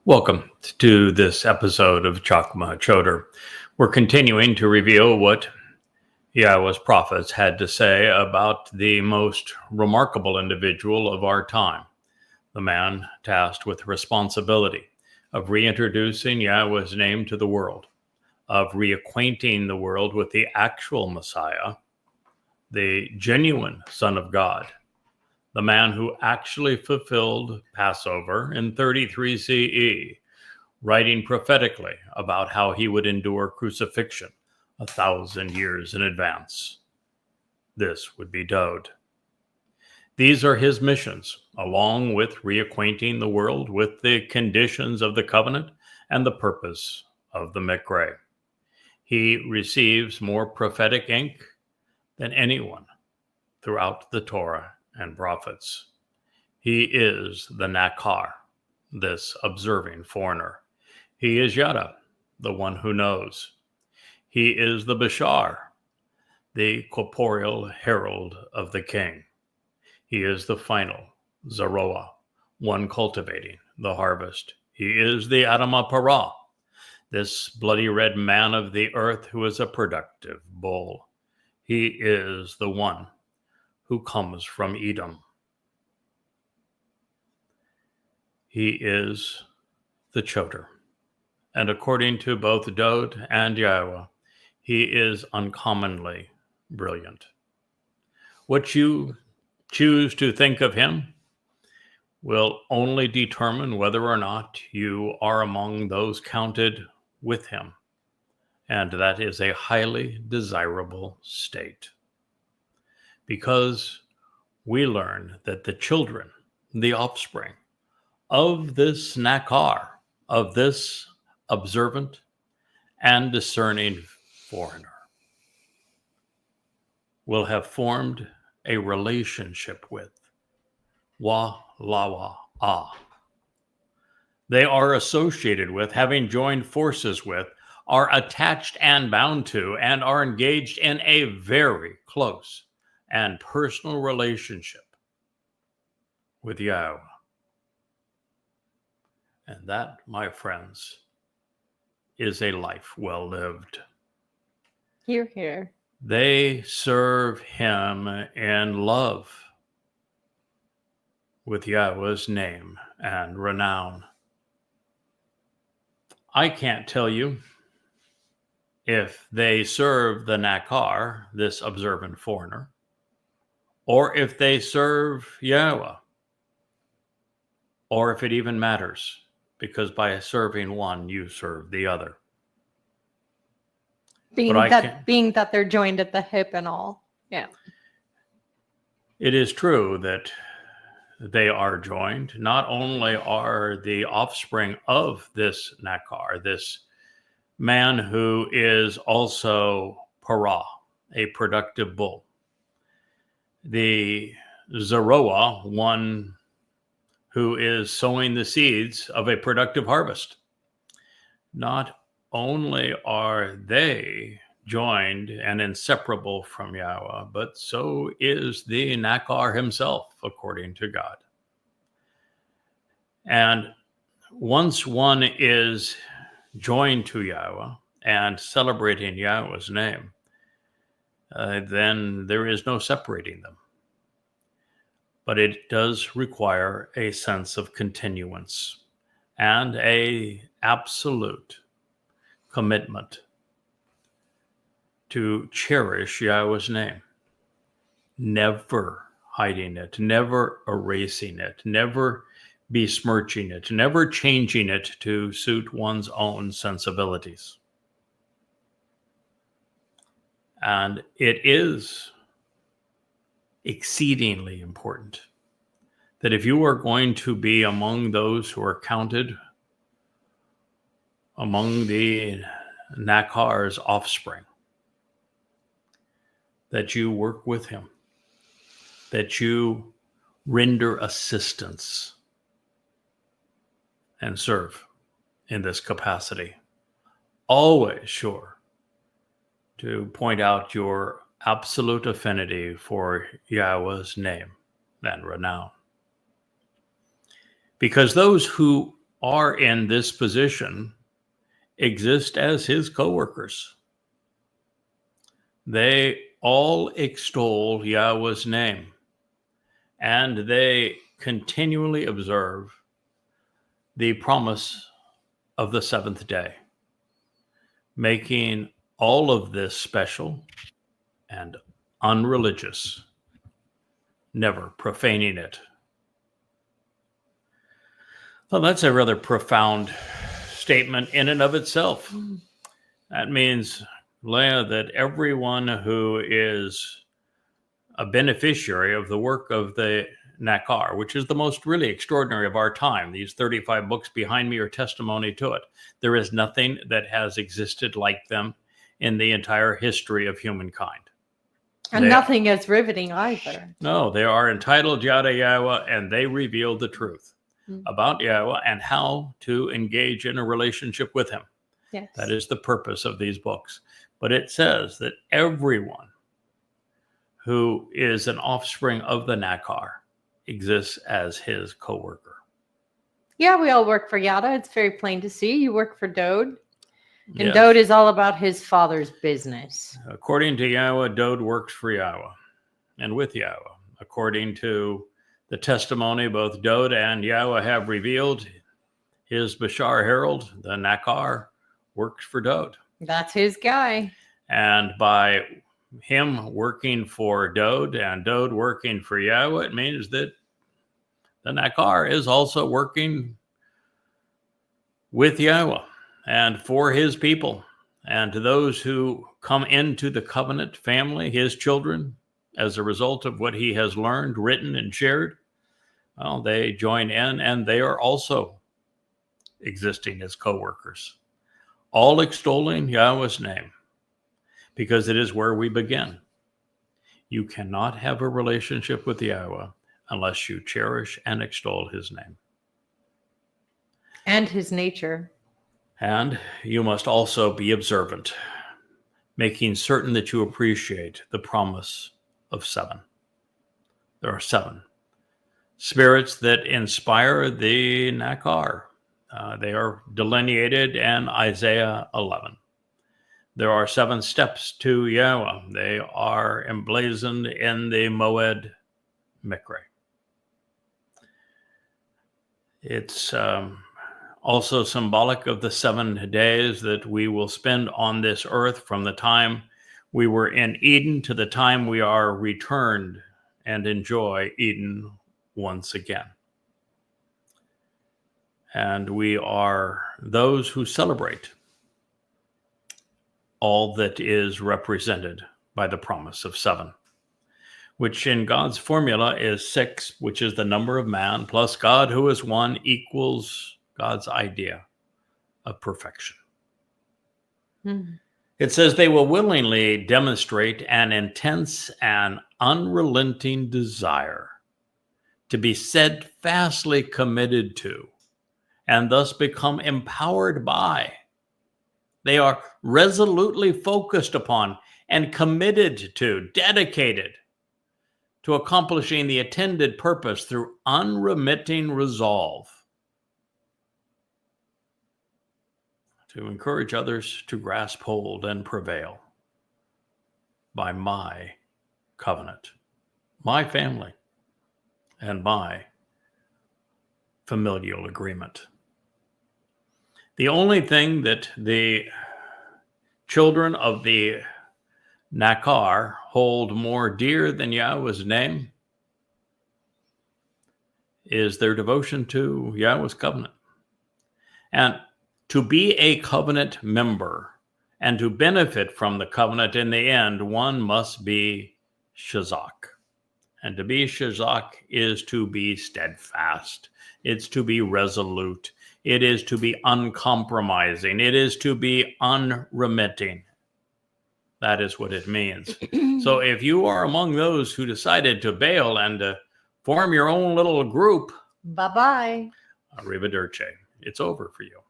Welcome to this episode of Chakmah Choter. We're continuing to reveal what Yahowah's prophets had to say about the most remarkable individual of our time, the man tasked with responsibility of reintroducing Yahowah's name to the world, of reacquainting the world with the actual Messiah, the genuine Son of God, the man who actually fulfilled Passover in 33 CE, writing prophetically about how he would endure crucifixion 1,000 years in advance. This would be Dowd. These are his missions, along with reacquainting the world with the conditions of the covenant and the purpose of the Mikra. He receives more prophetic ink than anyone throughout the Torah and prophets. He is the Nakar, this observing foreigner. He is Yada, the one who knows. He is the Bashar, the corporeal herald of the king. He is the final Zaroah, one cultivating the harvest. He is the Adamah Parah, this bloody red man of the earth who is a productive bull. He is the one who comes from Edom. He is the Choter. And according to both Dowd and Yahowah, he is uncommonly brilliant. What you choose to think of him will only determine whether or not you are among those counted with him. And that is a highly desirable state. Because we learn that the children, the offspring of this Nakar, of this observant and discerning foreigner, will have formed a relationship with YAHOWah. They are associated with, having joined forces with, are attached and bound to, and are engaged in a very close and personal relationship with Yahowah. And that, my friends, is a life well lived. Hear, hear. They serve him in love with Yahowah's name and renown. I can't tell you if they serve the Nakar, this observant foreigner, or if they serve Yahowah, or if it even matters, because by serving one, you serve the other. Being that they're joined at the hip and all. Yeah. It is true that they are joined. Not only are the offspring of this Nakar, this man who is also Parah, a productive bull, the Zaroah, one who is sowing the seeds of a productive harvest. Not only are they joined and inseparable from Yahowah, but so is the Nakar himself, according to God. And once one is joined to Yahowah and celebrating Yahowah's name, then there is no separating them. But it does require a sense of continuance and a absolute commitment to cherish Yahowah's name, never hiding it, never erasing it, never besmirching it, never changing it to suit one's own sensibilities. And it is exceedingly important that if you are going to be among those who are counted among the Nakar's offspring, that you work with him, that you render assistance and serve in this capacity. Always sure to point out your absolute affinity for Yahowah's name and renown. Because those who are in this position exist as his co-workers. They all extol Yahweh's name, and they continually observe the promise of the seventh day, making all of this special and unreligious, never profaning it. Well, that's a rather profound statement in and of itself. That means, Leah, that everyone who is a beneficiary of the work of the Nakar, which is the most really extraordinary of our time. These 35 books behind me are testimony to it. There is nothing that has existed like them in the entire history of humankind. And nothing is riveting either. No, they are entitled Yada Yahowah, and they reveal the truth about Yahweh and how to engage in a relationship with him. Yes. That is the purpose of these books. But it says that everyone who is an offspring of the Nakar exists as his co-worker. Yeah, we all work for Yada. It's very plain to see. You work for Dode. And Yes. Dode is all about his father's business. According to Yahweh, Dode works for Yahweh and with Yahweh. According to the testimony both Dode and Yahweh have revealed, his Bashar Herald, the Nakar, works for Dode. That's his guy. And by him working for Dode and Dode working for Yahweh, it means that the Nakar is also working with Yahweh and for his people. And to those who come into the covenant family, his children, as a result of what he has learned, written, and shared, well, they join in, and they are also existing as co-workers, all extolling Yahweh's name, because it is where we begin. You cannot have a relationship with Yahweh unless you cherish and extol his name. And his nature. And you must also be observant, making certain that you appreciate the promise of 7. There are 7 spirits that inspire the Nakar. They are delineated in Isaiah 11. There are 7 steps to Yahweh. They are emblazoned in the Moed Mikre. It's also symbolic of the 7 days that we will spend on this earth from the time we were in Eden to the time we are returned and enjoy Eden once again. And we are those who celebrate all that is represented by the promise of 7, which in God's formula is 6, which is the number of man, plus God who is 1 equals God's idea of perfection. It says they will willingly demonstrate an intense and unrelenting desire to be steadfastly committed to, and thus become empowered by. They are resolutely focused upon and committed to, dedicated to accomplishing the intended purpose through unremitting resolve to encourage others to grasp hold and prevail by my covenant, my family, and my familial agreement. The only thing that the children of the Nakar hold more dear than Yahweh's name is their devotion to Yahweh's covenant. And to be a covenant member and to benefit from the covenant in the end, one must be Shazak. And to be Shazak is to be steadfast. It's to be resolute. It is to be uncompromising. It is to be unremitting. That is what it means. So if you are among those who decided to bail and to form your own little group, bye-bye. Arrivederci. It's over for you.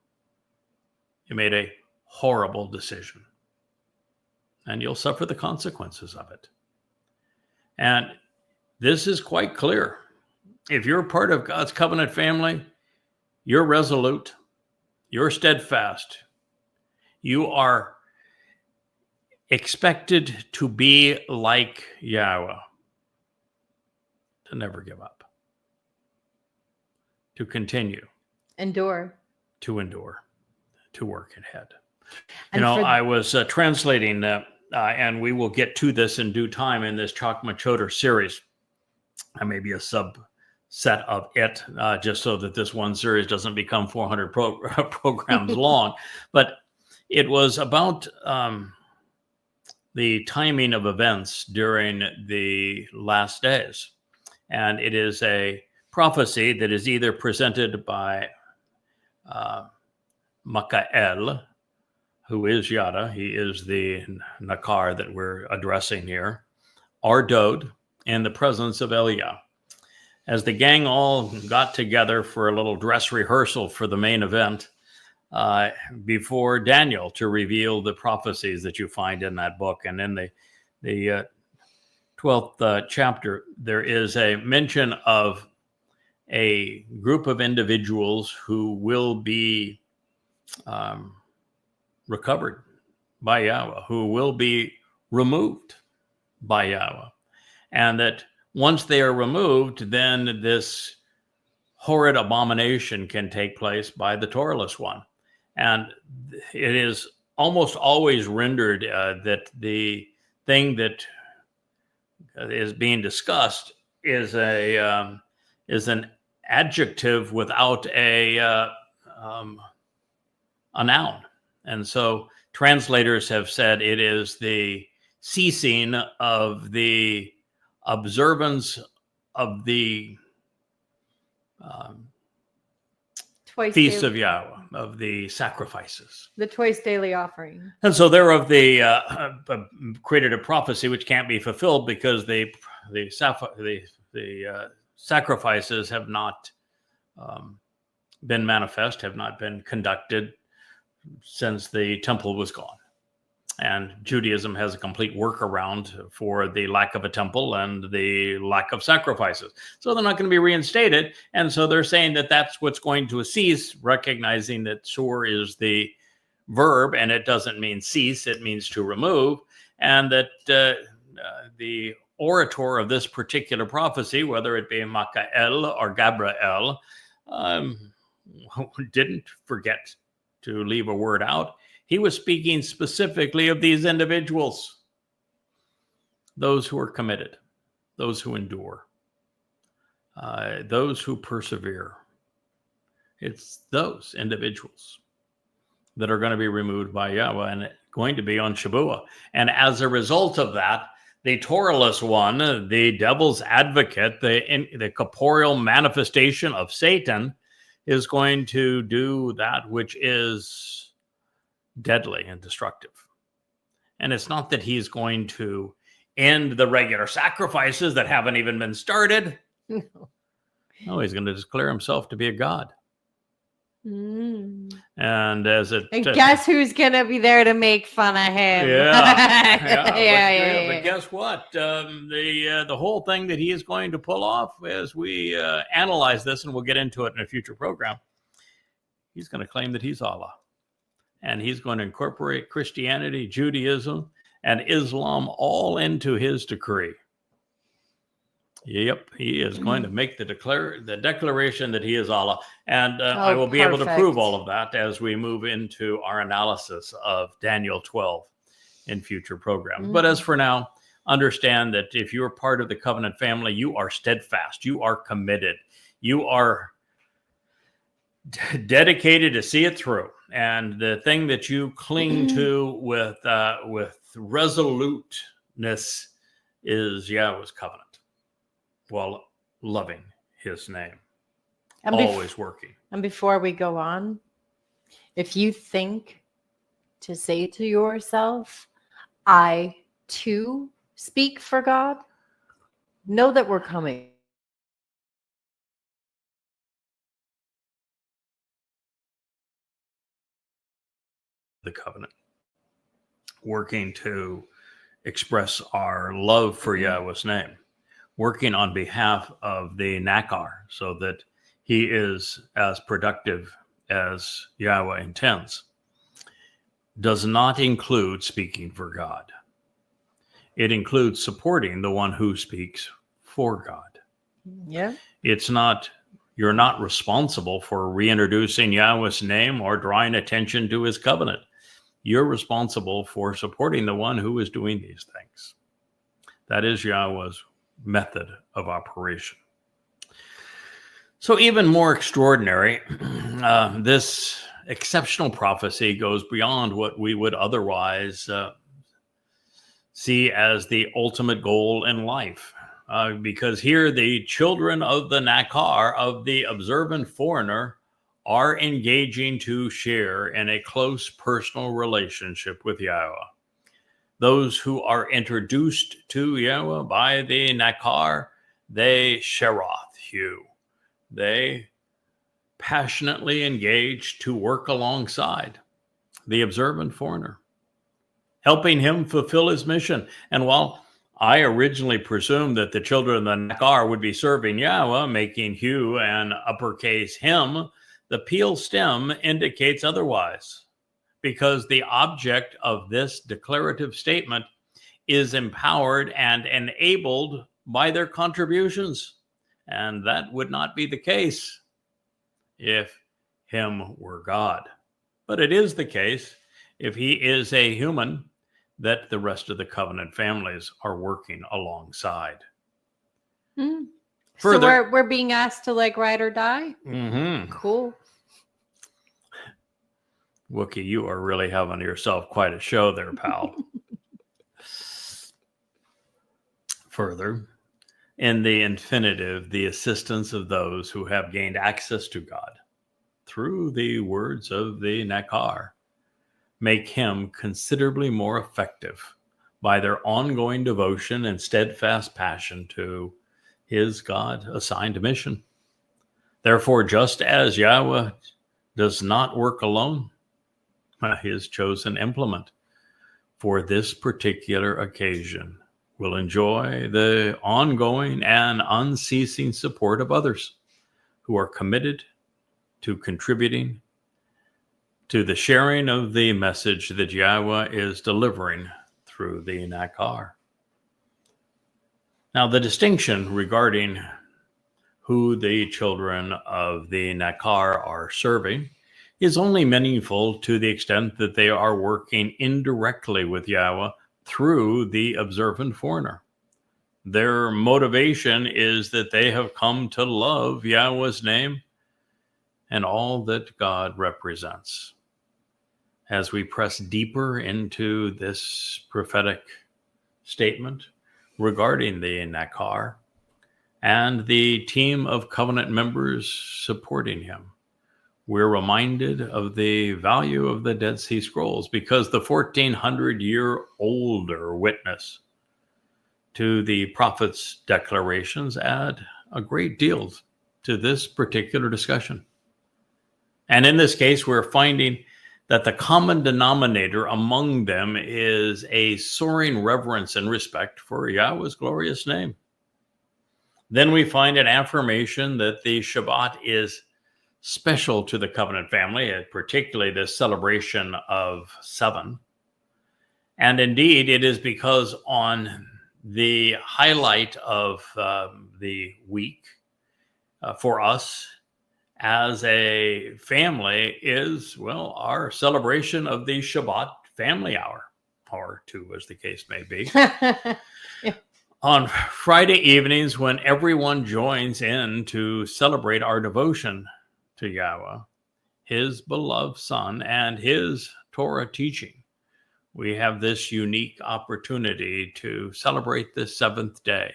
You made a horrible decision, and you'll suffer the consequences of it. And this is quite clear. If you're part of God's covenant family, You're resolute. You're steadfast. You are expected to be like Yahweh, to never give up, to continue, Endure. to endure, to work ahead. And I was translating, and we will get to this in due time in this Chakmah Choter series. Maybe a subset of it, just so that this one series doesn't become 400 programs long. But it was about the timing of events during the last days. And it is a prophecy that is either presented by Mikael, who is Yada, he is the Nakar that we're addressing here, or Dode, in the presence of Eliah. As the gang all got together for a little dress rehearsal for the main event, before Daniel to reveal the prophecies that you find in that book. And in the 12th chapter, there is a mention of a group of individuals who will be recovered by Yahweh, who will be removed by Yahweh. And that once they are removed, then this horrid abomination can take place by the Torahless one. And it is almost always rendered that the thing that is being discussed is an adjective without a noun. And so translators have said it is the ceasing of the observance of the Feast of Yahweh, of the sacrifices. The twice daily offering. And so they're of the created a prophecy which can't be fulfilled because the sacrifices have not been manifest, have not been conducted since the temple was gone. And Judaism has a complete workaround for the lack of a temple and the lack of sacrifices. So they're not going to be reinstated. And so they're saying that that's what's going to cease, recognizing that sur is the verb and it doesn't mean cease, it means to remove. And that the orator of this particular prophecy, whether it be Mikael or Gabriel, didn't forget to leave a word out. He was speaking specifically of these individuals, those who are committed, those who endure, those who persevere. It's those individuals that are going to be removed by Yahweh and going to be on Shabuah. And as a result of that, the Torahless one, the devil's advocate, the corporeal manifestation of Satan, is going to do that which is deadly and destructive. And it's not that he's going to end the regular sacrifices that haven't even been started. No, he's going to declare himself to be a god. And as it guess who's going to be there to make fun of him? But guess what? The whole thing that he is going to pull off as we analyze this, and we'll get into it in a future program, he's going to claim that he's Allah. And he's going to incorporate Christianity, Judaism, and Islam all into his decree. Yep, he is going to make the declaration that he is Allah. And I will be able to prove all of that as we move into our analysis of Daniel 12 in future programs. But as for now, understand that if you're part of the covenant family, you are steadfast, you are committed, you are dedicated to see it through. And the thing that you cling to with resoluteness is Yahweh's covenant, while loving his name, and always working. And before we go on, if you think to say to yourself, I too speak for God, know that we're coming. The covenant, working to express our love for Yahweh's name, working on behalf of the Nakar so that he is as productive as Yahweh intends, does not include speaking for God. It includes supporting the one who speaks for God. Yeah. It's not, you're not responsible for reintroducing Yahweh's name or drawing attention to his covenant. You're responsible for supporting the one who is doing these things. That is Yahweh's method of operation. So even more extraordinary, this exceptional prophecy goes beyond what we would otherwise see as the ultimate goal in life. Because here the children of the Nakar, of the observant foreigner, are engaging to share in a close personal relationship with Yahweh. Those who are introduced to Yahweh by the Nakar, they sheroth you. They passionately engage to work alongside the observant foreigner, helping him fulfill his mission. And while I originally presumed that the children of the Nakar would be serving Yahweh, making Hu an uppercase him, the Peel stem indicates otherwise, because the object of this declarative statement is empowered and enabled by their contributions. And that would not be the case if him were God. But it is the case if he is a human that the rest of the covenant families are working alongside. Mm. Further, so we're being asked to like ride or die? Mm-hmm. Cool. Wookie, you are really having yourself quite a show there, pal. Further, in the infinitive, the assistance of those who have gained access to God through the words of the Nakar make him considerably more effective by their ongoing devotion and steadfast passion to his God-assigned mission. Therefore, just as Yahweh does not work alone, his chosen implement for this particular occasion will enjoy the ongoing and unceasing support of others who are committed to contributing to the sharing of the message that Yahweh is delivering through the Nakar. Now, the distinction regarding who the children of the Nakar are serving is only meaningful to the extent that they are working indirectly with Yahweh through the observant foreigner. Their motivation is that they have come to love Yahweh's name and all that God represents. As we press deeper into this prophetic statement regarding the Nakar and the team of covenant members supporting him, we're reminded of the value of the Dead Sea Scrolls, because the 1,400-year-older witness to the prophet's declarations add a great deal to this particular discussion. And in this case, we're finding that the common denominator among them is a soaring reverence and respect for Yahweh's glorious name. Then we find an affirmation that the Shabbat is special to the covenant family, particularly this celebration of 7. And indeed, it is because on the highlight of the week for us as a family is, well, our celebration of the Shabbat family hour, or 2 as the case may be. Yeah. On Friday evenings, when everyone joins in to celebrate our devotion to Yahweh, his beloved Son, and his Torah teaching, we have this unique opportunity to celebrate this 7th day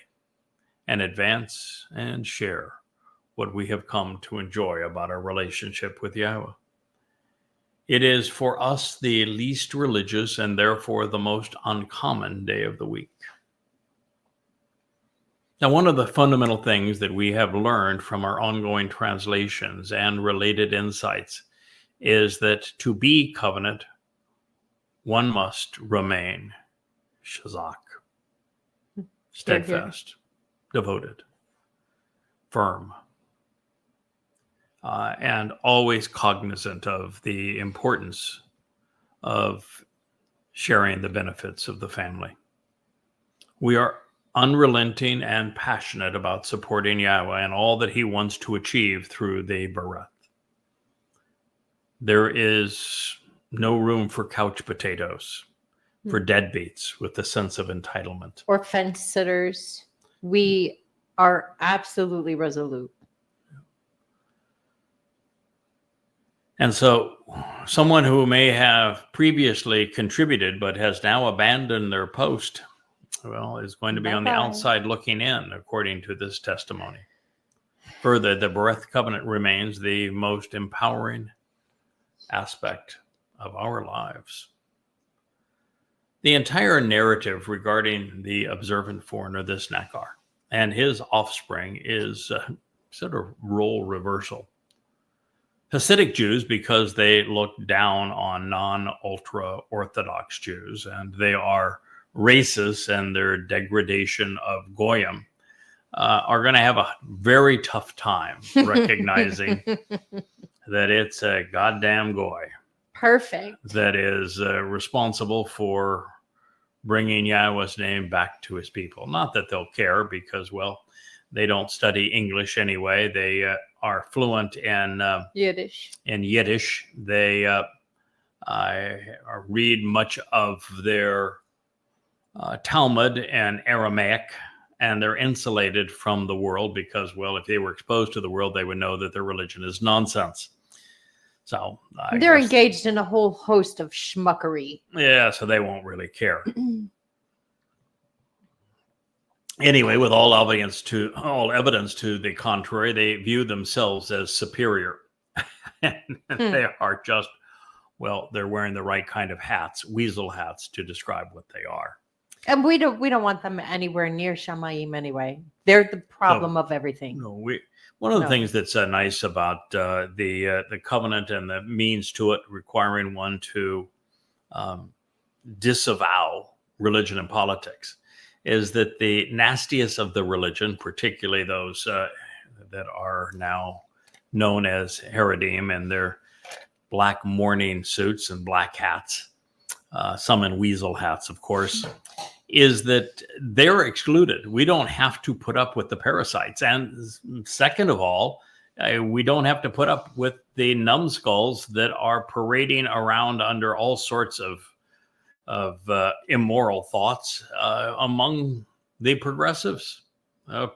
and advance and share what we have come to enjoy about our relationship with Yahweh. It is for us the least religious and therefore the most uncommon day of the week. Now, one of the fundamental things that we have learned from our ongoing translations and related insights is that to be covenant, one must remain shazak, steadfast, devoted, firm. and always cognizant of the importance of sharing the benefits of the family. We are unrelenting and passionate about supporting Yahowah and all that he wants to achieve through the Bereth. There is no room for couch potatoes, for deadbeats with the sense of entitlement. Or fence sitters. We are absolutely resolute. And so someone who may have previously contributed but has now abandoned their post, well, is going to be on the outside looking in, according to this testimony. Further, the Bereth covenant remains the most empowering aspect of our lives. The entire narrative regarding the observant foreigner, this Nakar, and his offspring is sort of role reversal. Hasidic Jews, because they look down on non-ultra-Orthodox Jews, and they are racist and their degradation of Goyim, are going to have a very tough time recognizing that it's a goddamn Goy. Perfect. That is responsible for bringing Yahowah's name back to his people. Not that they'll care because, well, they don't study English anyway. They are fluent in Yiddish. They read much of their Talmud and Aramaic, and they're insulated from the world because, well, if they were exposed to the world, they would know that their religion is nonsense. So they're engaged in a whole host of schmuckery. Yeah, so they won't really care. Anyway, with all evidence to the contrary, they view themselves as superior. And they are just, well, they're wearing the right kind of hats, weasel hats, to describe what they are. And we don't want them anywhere near Shamayim anyway. They're the problem of everything. No, one of the things that's nice about the covenant and the means to it, requiring one to disavow religion and politics, is that the nastiest of the religion, particularly those that are now known as Haredim and their black mourning suits and black hats, some in weasel hats, of course, is that they're excluded. We don't have to put up with the parasites. And second of all, we don't have to put up with the numbskulls that are parading around under all sorts of immoral thoughts among the progressives,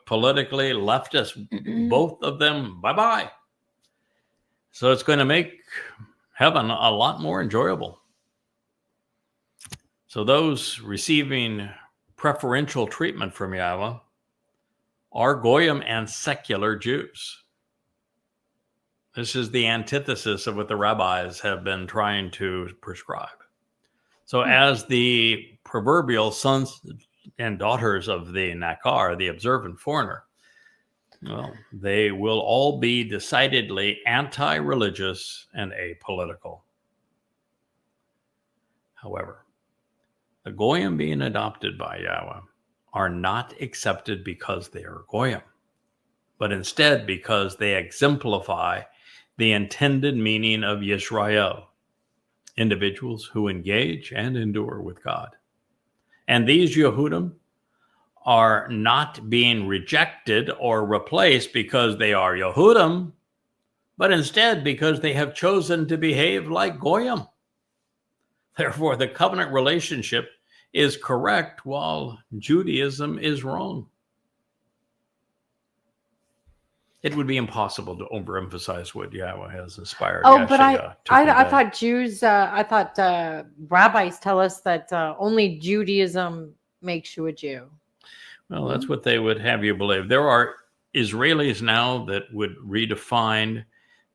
politically leftists, both of them, bye-bye. So it's going to make heaven a lot more enjoyable. So those receiving preferential treatment from Yahowah are Goyim and secular Jews. This is the antithesis of what the rabbis have been trying to prescribe. So as the proverbial sons and daughters of the Nakar, the observant foreigner, well, they will all be decidedly anti-religious and apolitical. However, the Goyim being adopted by Yahowah are not accepted because they are Goyim, but instead because they exemplify the intended meaning of Yisrael, individuals who engage and endure with God. And these Yehudim are not being rejected or replaced because they are Yehudim, but instead because they have chosen to behave like Goyim. Therefore, the covenant relationship is correct while Judaism is wrong. It would be impossible to overemphasize what Yahowah has inspired. But I thought Jews, rabbis tell us that only Judaism makes you a Jew. Well, that's what they would have you believe. There are Israelis now that would redefine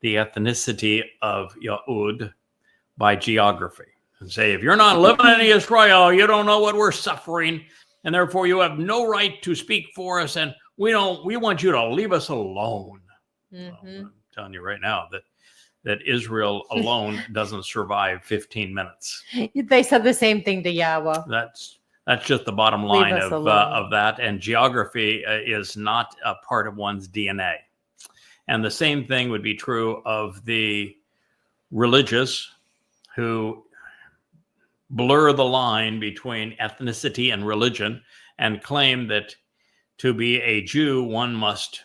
the ethnicity of Yahud by geography and say, if you're not living in Israel, you don't know what we're suffering, and therefore you have no right to speak for us, and we want you to leave us alone. Well, I'm telling you right now that Israel alone doesn't survive 15 minutes. They said the same thing to Yahowah. That's just the bottom line of that. And geography is not a part of one's DNA. And the same thing would be true of the religious who blur the line between ethnicity and religion and claim that to be a Jew, one must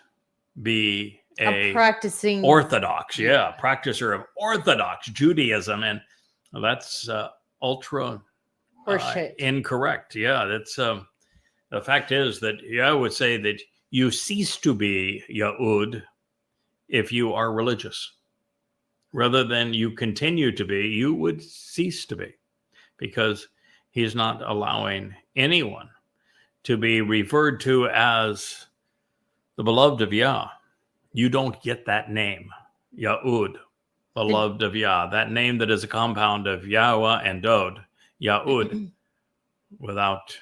be a practicing Orthodox, practicer of Orthodox Judaism. And that's ultra horseshit. Incorrect. Yeah, that's the fact is that I would say that you cease to be Yahud if you are religious. Rather than you continue to be, you would cease to be, because he's not allowing anyone to be referred to as the beloved of Yah. You don't get that name, Yahud, beloved of Yah, that name that is a compound of Yahweh and Dod, Yahud, without...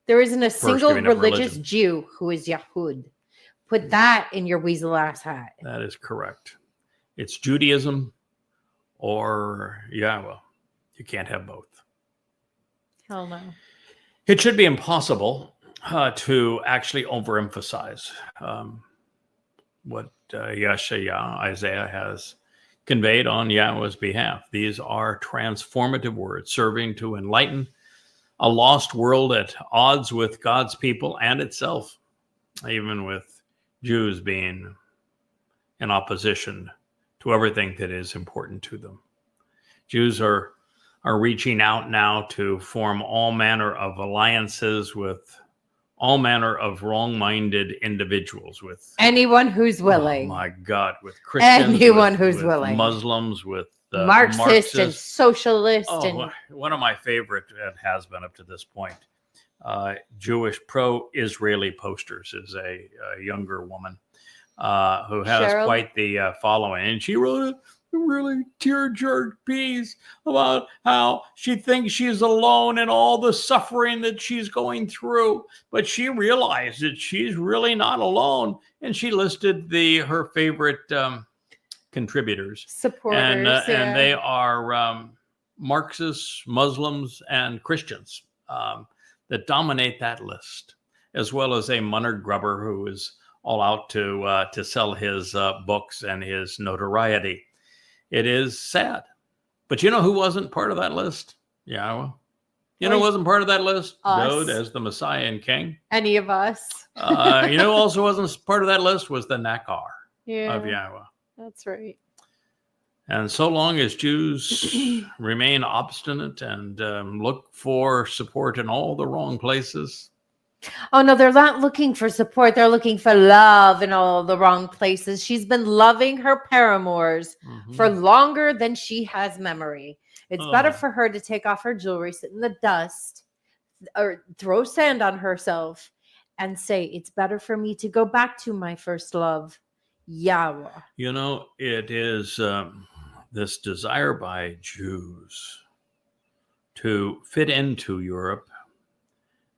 There isn't a single religious Jew who is Yahud. Put that in your weasel ass hat. That is correct. It's Judaism or Yahweh. You can't have both. Hell no. It should be impossible to actually overemphasize what Isaiah has conveyed on Yahweh's behalf. These are transformative words serving to enlighten a lost world at odds with God's people and itself, even with Jews being in opposition to everything that is important to them. Jews are reaching out now to form all manner of alliances with all manner of wrong-minded individuals, with anyone who's willing. Oh my God, with Christians, anyone who's willing, Muslims, with Marxists and socialists. And one of my favorite, and has been up to this point, Jewish pro-Israeli posters, is a younger woman who has Cheryl? quite the following, and she wrote a really tear-jerked piece about how she thinks she's alone in all the suffering that she's going through, but she realized that she's really not alone, and she listed her favorite contributors, supporters, and they are Marxists, Muslims, and Christians that dominate that list, as well as a Munner Grubber who is all out to sell his books and his notoriety. It is sad. But you know who wasn't part of that list? Yahweh. You know who wasn't part of that list? Dod as the Messiah and King. Any of us. You know who also wasn't part of that list? Was the Nakar of Yahweh. That's right. And so long as Jews remain obstinate and look for support in all the wrong places. Oh, no, they're not looking for support. They're looking for love in all the wrong places. She's been loving her paramours for longer than she has memory. It's better for her to take off her jewelry, sit in the dust, or throw sand on herself and say, it's better for me to go back to my first love, Yahweh. You know, it is this desire by Jews to fit into Europe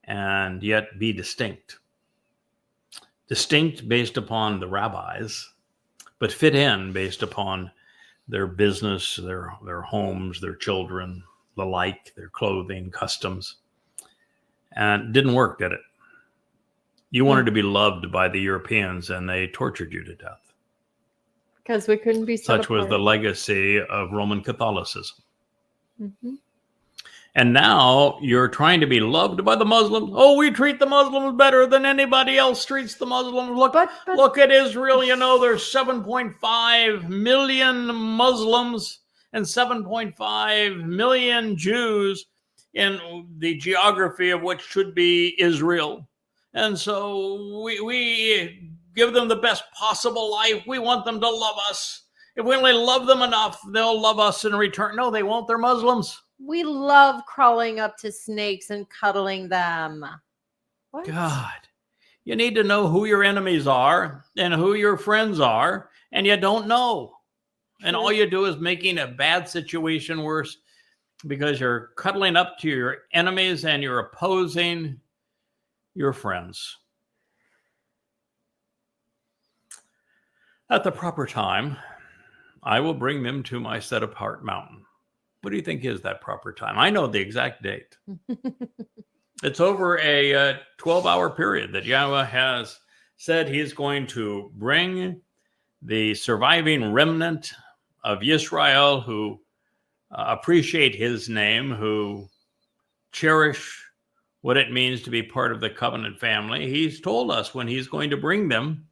and yet be distinct. Distinct based upon the rabbis, but fit in based upon their business, their homes, their children, the like, their clothing, customs. And it didn't work, did it? You wanted to be loved by the Europeans, and they tortured you to death. Because we couldn't be Such was the legacy of Roman Catholicism. Mm-hmm. And now you're trying to be loved by the Muslims. Oh, we treat the Muslims better than anybody else treats the Muslims. Look at Israel. You know, there's 7.5 million Muslims and 7.5 million Jews in the geography of what should be Israel. And so we give them the best possible life. We want them to love us. If we only love them enough, they'll love us in return. No, they won't. They're Muslims. We love crawling up to snakes and cuddling them. What? God, you need to know who your enemies are and who your friends are, and you don't know. And all you do is making a bad situation worse because you're cuddling up to your enemies and you're opposing your friends. At the proper time, I will bring them to my set-apart mountain. What do you think is that proper time? I know the exact date. It's over a 12-hour period that Yahweh has said he's going to bring the surviving remnant of Israel who appreciate his name, who cherish what it means to be part of the covenant family. He's told us when he's going to bring them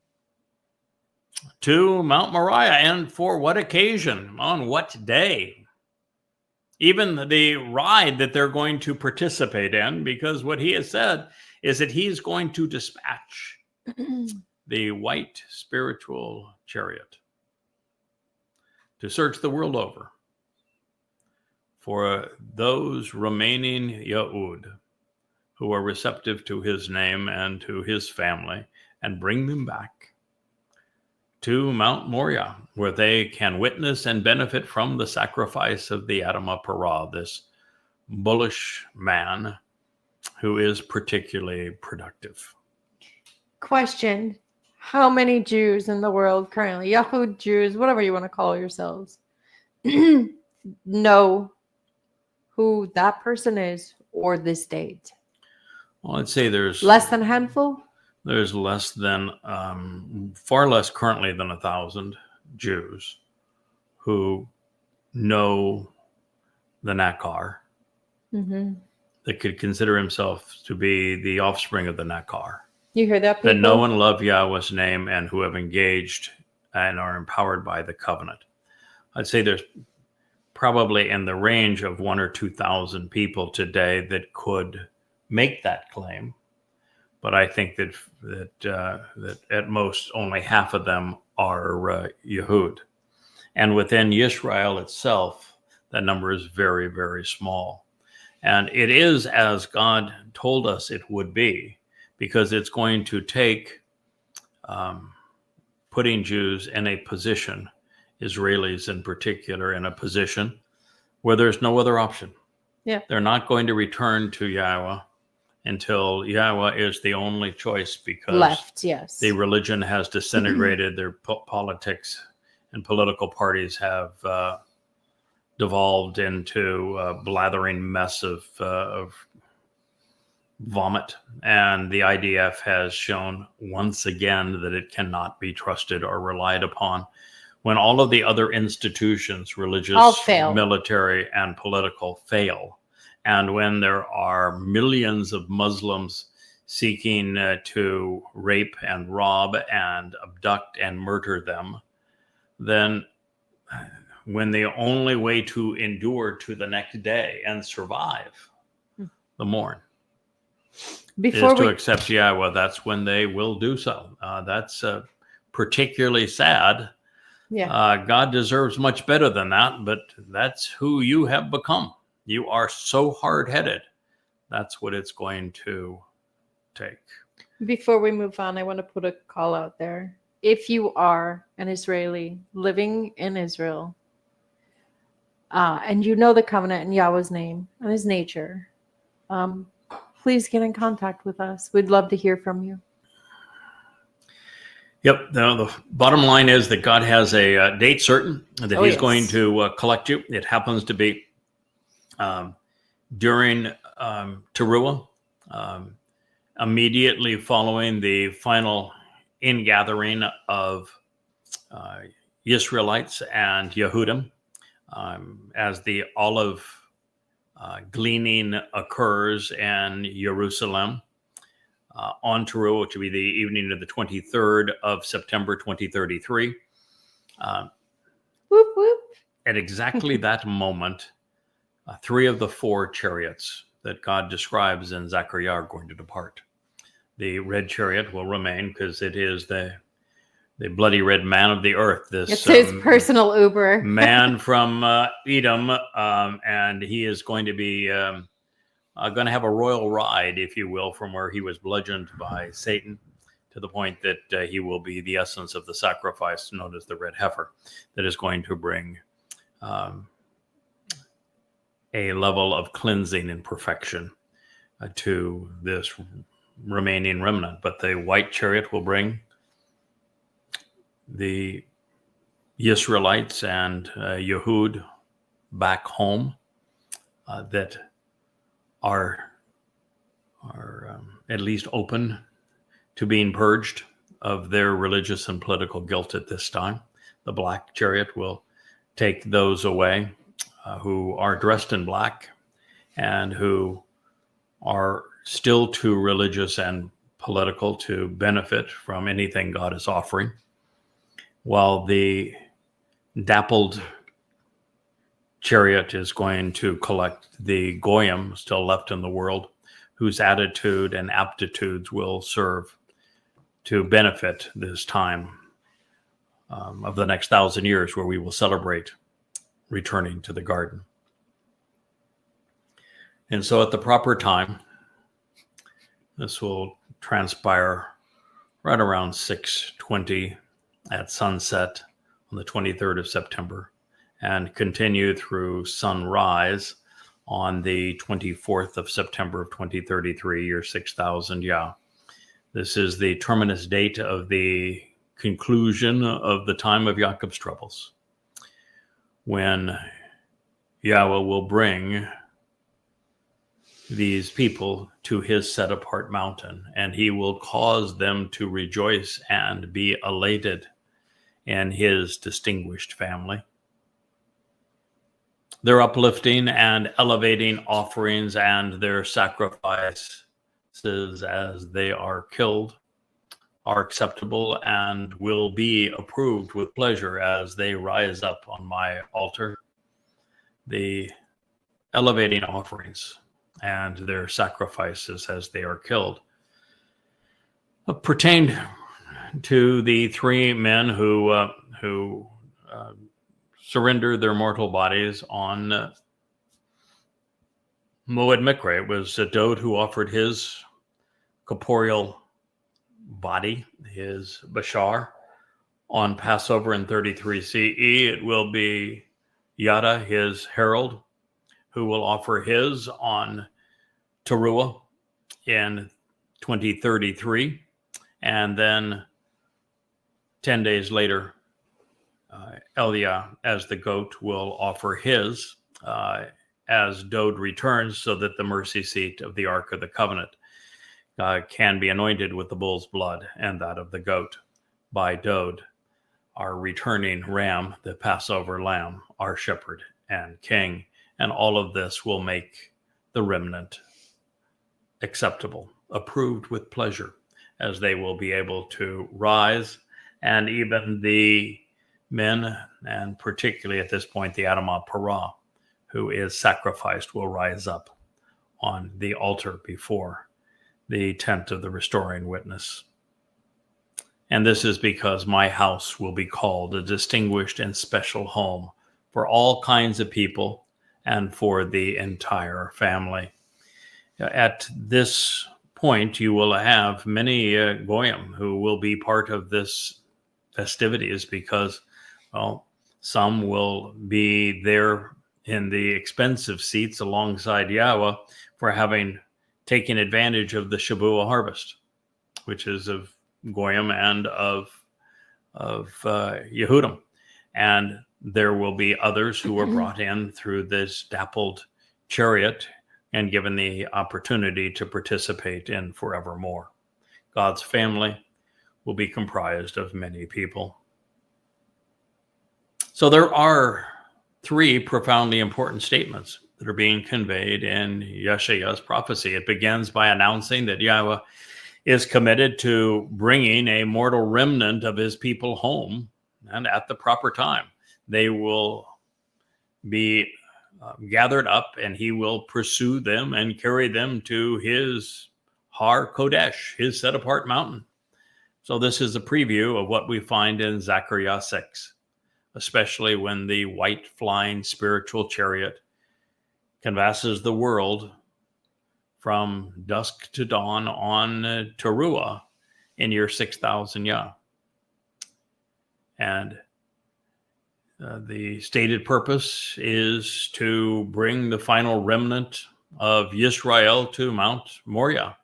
to Mount Moriah, and for what occasion, on what day. Even the ride that they're going to participate in, because what he has said is that he's going to dispatch the white spiritual chariot to search the world over for those remaining Yehud who are receptive to his name and to his family, and bring them back to Mount Moriah, where they can witness and benefit from the sacrifice of the Adamah Parah, this bullish man who is particularly productive. Question: how many Jews in the world currently, Yahud Jews, whatever you want to call yourselves, know who that person is or this date? Well, I'd say there's Less than a handful? There's less than, far less currently than 1,000 Jews who know the Nakar, that could consider himself to be the offspring of the Nakar. You hear that, people? That know and love Yahweh's name and who have engaged and are empowered by the covenant. I'd say there's probably in the range of 1,000 or 2,000 people today that could make that claim. But I think that at most only half of them are Yehud. And within Israel itself, that number is very, very small. And it is as God told us it would be, because it's going to take putting Jews in a position, Israelis in particular, in a position where there's no other option. Yeah. They're not going to return to Yahweh until Yahweh is the only choice, because the religion has disintegrated. Their politics and political parties have devolved into a blathering mess of vomit. And the IDF has shown once again that it cannot be trusted or relied upon, when all of the other institutions, religious, military, and political, fail. And when there are millions of Muslims seeking to rape and rob and abduct and murder them, then when the only way to endure to the next day and survive the morn is to accept Yahweh, that's when they will do so. That's particularly sad. God deserves much better than that, but that's who you have become. You are so hard-headed. That's what it's going to take. Before we move on, I want to put a call out there. If you are an Israeli living in Israel, and you know the covenant in Yahweh's name and his nature, please get in contact with us. We'd love to hear from you. Yep. The bottom line is that God has a date certain that he's going to collect you. It happens to be during Towrah, immediately following the final ingathering of Israelites and Yehudim, as the olive gleaning occurs in Jerusalem on Towrah, which will be the evening of the 23rd of September 2033. Whoop, whoop. At exactly that moment, 3 of the 4 chariots that God describes in Zechariah are going to depart. The red chariot will remain because it is the bloody red man of the earth. It's his personal Uber. Man from Edom, and he is going to be going to have a royal ride, if you will, from where he was bludgeoned by Satan to the point that he will be the essence of the sacrifice known as the red heifer that is going to bring a level of cleansing and perfection to this remaining remnant. But the white chariot will bring the Israelites and Yehud back home that are at least open to being purged of their religious and political guilt at this time. The black chariot will take those away who are dressed in black and who are still too religious and political to benefit from anything God is offering, while the dappled chariot is going to collect the goyim still left in the world, whose attitude and aptitudes will serve to benefit this time of the next 1,000 years, where we will celebrate returning to the garden. And so at the proper time, this will transpire right around 6:20 at sunset on the 23rd of September and continue through sunrise on the 24th of September of 2033, year 6000 Yah. This is the terminus date of the conclusion of the time of Jacob's troubles, when Yahweh will bring these people to his set-apart mountain, and he will cause them to rejoice and be elated in his distinguished family. Their uplifting and elevating offerings and their sacrifices as they are killed are acceptable and will be approved with pleasure as they rise up on my altar. The elevating offerings and their sacrifices as they are killed pertained to the three men who surrendered their mortal bodies on Moed Mikre. It was Dod who offered his corporeal body, his Bashar, on Passover in 33 CE. It will be Yada, his herald, who will offer his on Towrah in 2033. And then 10 days later, Eliah, as the goat, will offer his as Dod returns, so that the mercy seat of the Ark of the Covenant can be anointed with the bull's blood and that of the goat by Dod, our returning ram, the Passover lamb, our shepherd and king. And all of this will make the remnant acceptable, approved with pleasure, as they will be able to rise. And even the men, and particularly at this point, the Adamah Parah, who is sacrificed, will rise up on the altar before the tent of the restoring witness. And this is because my house will be called a distinguished and special home for all kinds of people and for the entire family. At this point, you will have many goyim who will be part of this festivities, because, well, some will be there in the expensive seats alongside Yahweh for having taken advantage of the Shabuah harvest, which is of goyim and of Yehudim. And there will be others who are brought in through this dappled chariot and given the opportunity to participate in forevermore. God's family will be comprised of many people. So there are three profoundly important statements that are being conveyed in Yeshayah's prophecy. It begins by announcing that Yahweh is committed to bringing a mortal remnant of his people home, and at the proper time they will be gathered up, and he will pursue them and carry them to his Har Kodesh, his set-apart mountain. So this is a preview of what we find in Zechariah 6, especially when the white flying spiritual chariot canvasses the world from dusk to dawn on Towrah in year 6000 Yah. And the stated purpose is to bring the final remnant of Yisrael to Mount Moriah.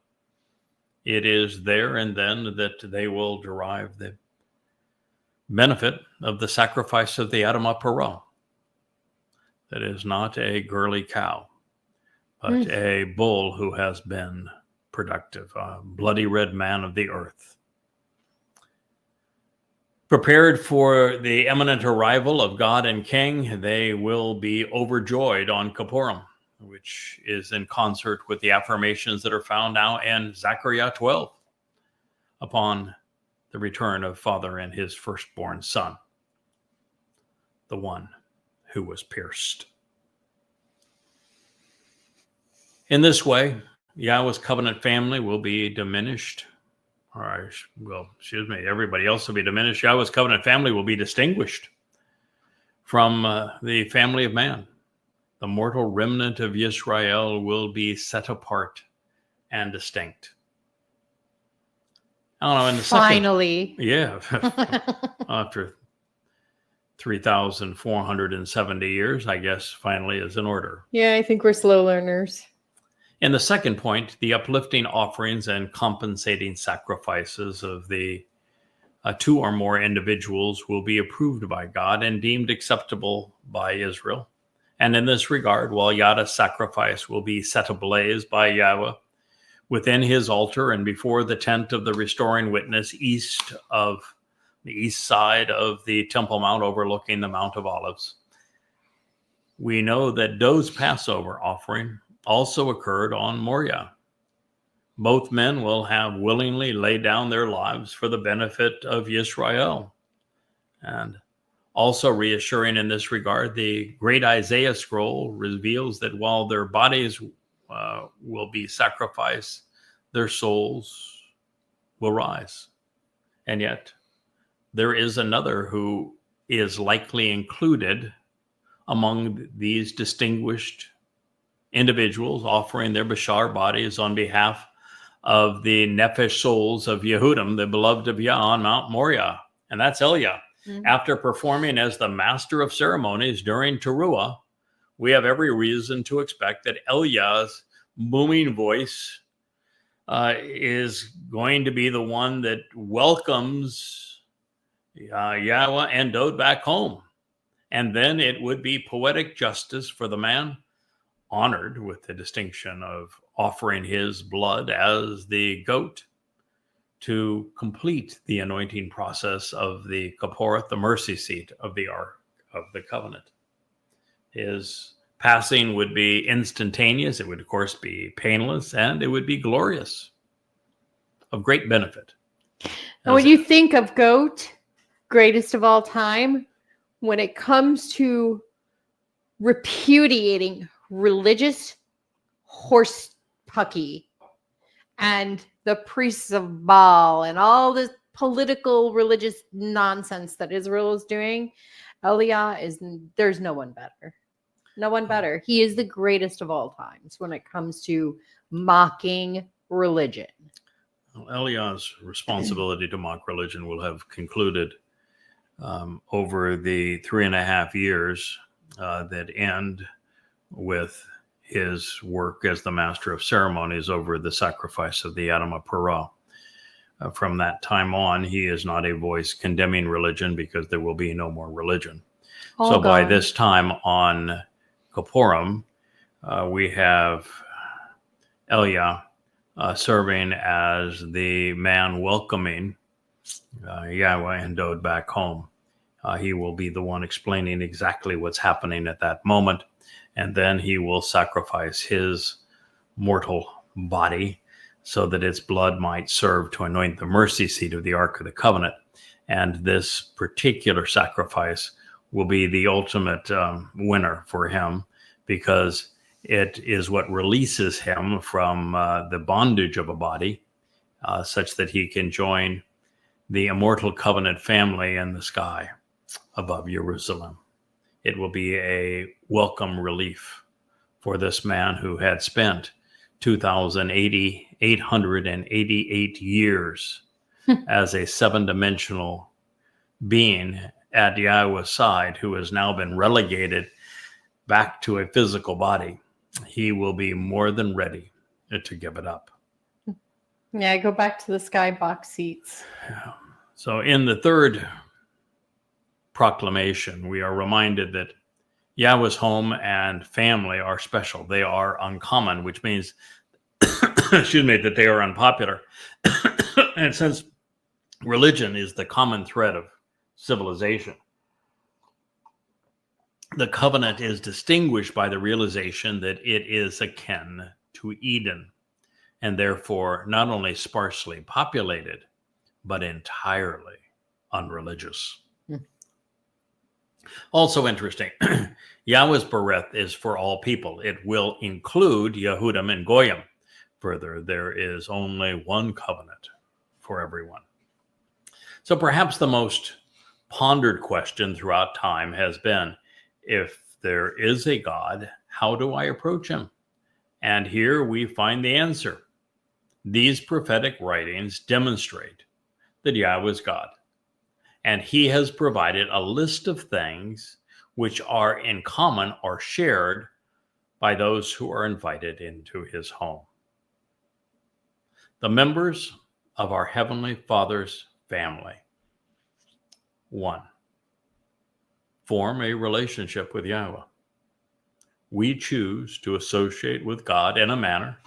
It is there and then that they will derive the benefit of the sacrifice of the Adamah Parah. That is not a girly cow, but a bull who has been productive, a bloody red man of the earth. Prepared for the imminent arrival of God and King, they will be overjoyed on Kippurim, which is in concert with the affirmations that are found now in Zechariah 12 upon the return of Father and his firstborn son, the one who was pierced. In this way, Yahweh's covenant family will be diminished. Everybody else will be diminished. Yahweh's covenant family will be distinguished from the family of man. The mortal remnant of Yisrael will be set apart and distinct. I don't know, in the Finally. After 3,470 years, I guess, finally is in order. Yeah, I think we're slow learners. In the second point, the uplifting offerings and compensating sacrifices of the two or more individuals will be approved by God and deemed acceptable by Israel. And in this regard, while Yada's sacrifice will be set ablaze by Yahweh within his altar and before the tent of the restoring witness east side of the Temple Mount overlooking the Mount of Olives, we know that Doe's Passover offering also occurred on Moriah. Both men will have willingly laid down their lives for the benefit of Yisrael. And also reassuring in this regard, the great Isaiah scroll reveals that while their bodies will be sacrificed, their souls will rise. And yet, there is another who is likely included among these distinguished individuals offering their Bashar bodies on behalf of the Nefesh souls of Yehudim, the beloved of Yah on Mount Moriah. And that's Eliah. Mm-hmm. After performing as the master of ceremonies during Towrah, we have every reason to expect that Eliah's booming voice is going to be the one that welcomes Yahweh and Dode back home. And then it would be poetic justice for the man honored with the distinction of offering his blood as the goat to complete the anointing process of the Kipporeth, the mercy seat of the Ark of the Covenant. His passing would be instantaneous. It would, of course, be painless, and it would be glorious, of great benefit. And when you think of goat, greatest of all time, when it comes to repudiating religious horse pucky and the priests of Baal and all this political religious nonsense that Israel is doing, there's no one better. No one better. He is the greatest of all times when it comes to mocking religion. Well, Eliah's responsibility to mock religion will have concluded over the 3.5 years that end with his work as the master of ceremonies over the sacrifice of the Adam of Perah. From that time on, he is not a voice condemning religion because there will be no more religion. So by this time on Kippurim, we have Eliah serving as the man welcoming Yahweh and Dode back home. He will be the one explaining exactly what's happening at that moment. And then he will sacrifice his mortal body so that its blood might serve to anoint the mercy seat of the Ark of the Covenant. And this particular sacrifice will be the ultimate winner for him, because it is what releases him from the bondage of a body, such that he can join the immortal covenant family in the sky above Jerusalem. It will be a welcome relief for this man who had spent 888 years as a seven-dimensional being at Yahweh's side, who has now been relegated back to a physical body. He will be more than ready to give it up. Yeah, go back to the skybox seats. Yeah. So in the third proclamation, we are reminded that Yahweh's home and family are special. They are uncommon, which means, that they are unpopular. And since religion is the common thread of civilization. The covenant is distinguished by the realization that it is akin to Eden, and therefore not only sparsely populated, but entirely unreligious. Also interesting, Yahweh's berith is for all people. It will include Yehudim and Goyim. Further, there is only one covenant for everyone. So perhaps the most pondered question throughout time has been, if there is a God, how do I approach him? And here we find the answer. These prophetic writings demonstrate that Yahweh is God, and he has provided a list of things which are in common or shared by those who are invited into his home. The members of our Heavenly Father's family. 1. Form a relationship with Yahweh. We choose to associate with God in a manner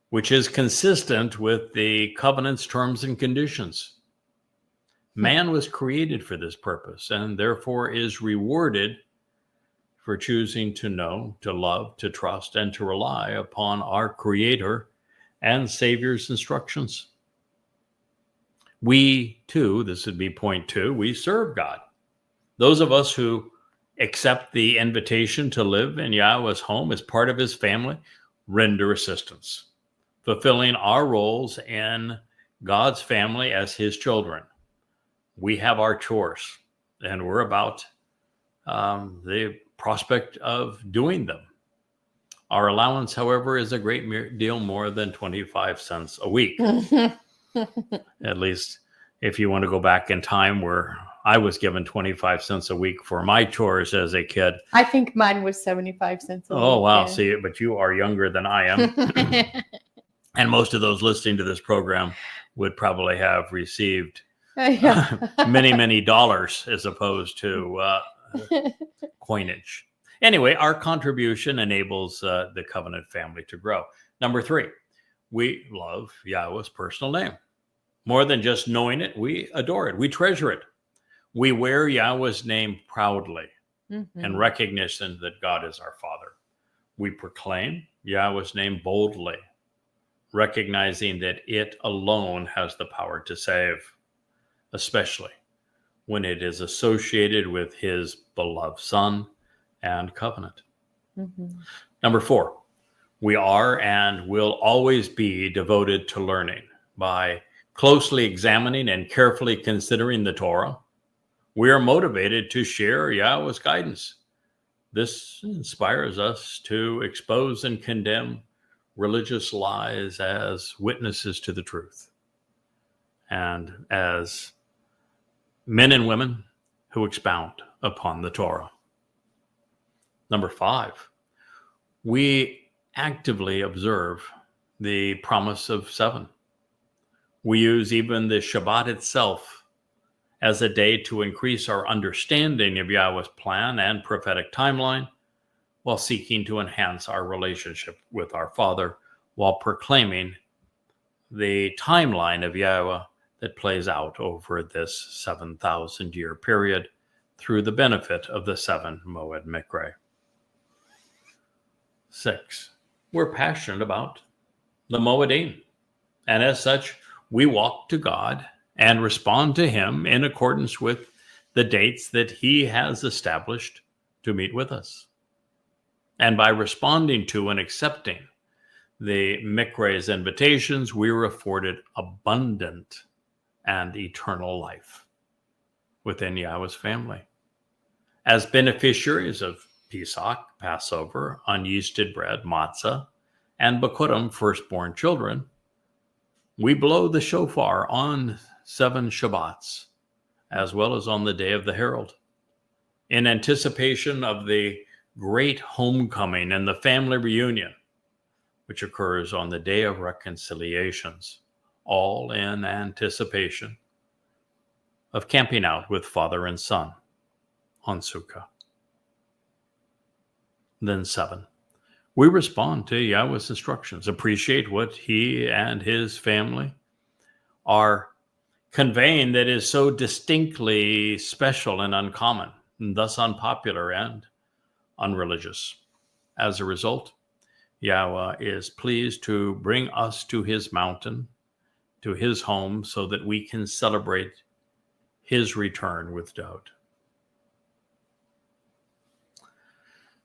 which is consistent with the covenant's terms and conditions. Man was created for this purpose and therefore is rewarded for choosing to know, to love, to trust, and to rely upon our Creator and Savior's instructions. We, too, this would be point 2, we serve God. Those of us who accept the invitation to live in Yahweh's home as part of his family render assistance, fulfilling our roles in God's family as his children. We have our chores, and we're about the prospect of doing them. Our allowance, however, is a great deal more than 25 cents a week. At least if you want to go back in time where I was given 25 cents a week for my chores as a kid. I think mine was 75 cents a week. Oh, wow. Yeah. See, but you are younger than I am. And most of those listening to this program would probably have received many, many dollars as opposed to coinage. Anyway, our contribution enables the covenant family to grow. Number 3, we love Yahweh's personal name. More than just knowing it, we adore it. We treasure it. We wear Yahweh's name proudly in recognition that God is our Father. We proclaim Yahweh's name boldly, recognizing that it alone has the power to save, especially when it is associated with his beloved Son and covenant. Number 4, we are and will always be devoted to learning. By closely examining and carefully considering the Torah, we are motivated to share Yahweh's guidance. This inspires us to expose and condemn religious lies as witnesses to the truth, and as men and women who expound upon the Torah. Number 5, we actively observe the promise of 7. We use even the Shabat itself as a day to increase our understanding of Yahweh's plan and prophetic timeline, while seeking to enhance our relationship with our Father, while proclaiming the timeline of Yahweh that plays out over this 7,000-year period through the benefit of the 7 Moed Mikre. 6, we're passionate about the Moedim, and as such, we walk to God and respond to him in accordance with the dates that he has established to meet with us. And by responding to and accepting the Mikre's invitations, we are afforded abundant and eternal life within Yahweh's family. As beneficiaries of Pesach, Passover, unyeasted bread, matzah, and Bikurim, firstborn children, we blow the shofar on 7 Shabbats, as well as on the day of the Herald, in anticipation of the great homecoming and the family reunion, which occurs on the Day of Reconciliations, all in anticipation of camping out with Father and Son on Sukkah. Then 7, we respond to Yahweh's instructions, appreciate what he and his family are conveying that is so distinctly special and uncommon, and thus unpopular and unreligious. As a result, Yahweh is pleased to bring us to his mountain, to his home, so that we can celebrate his return with doubt.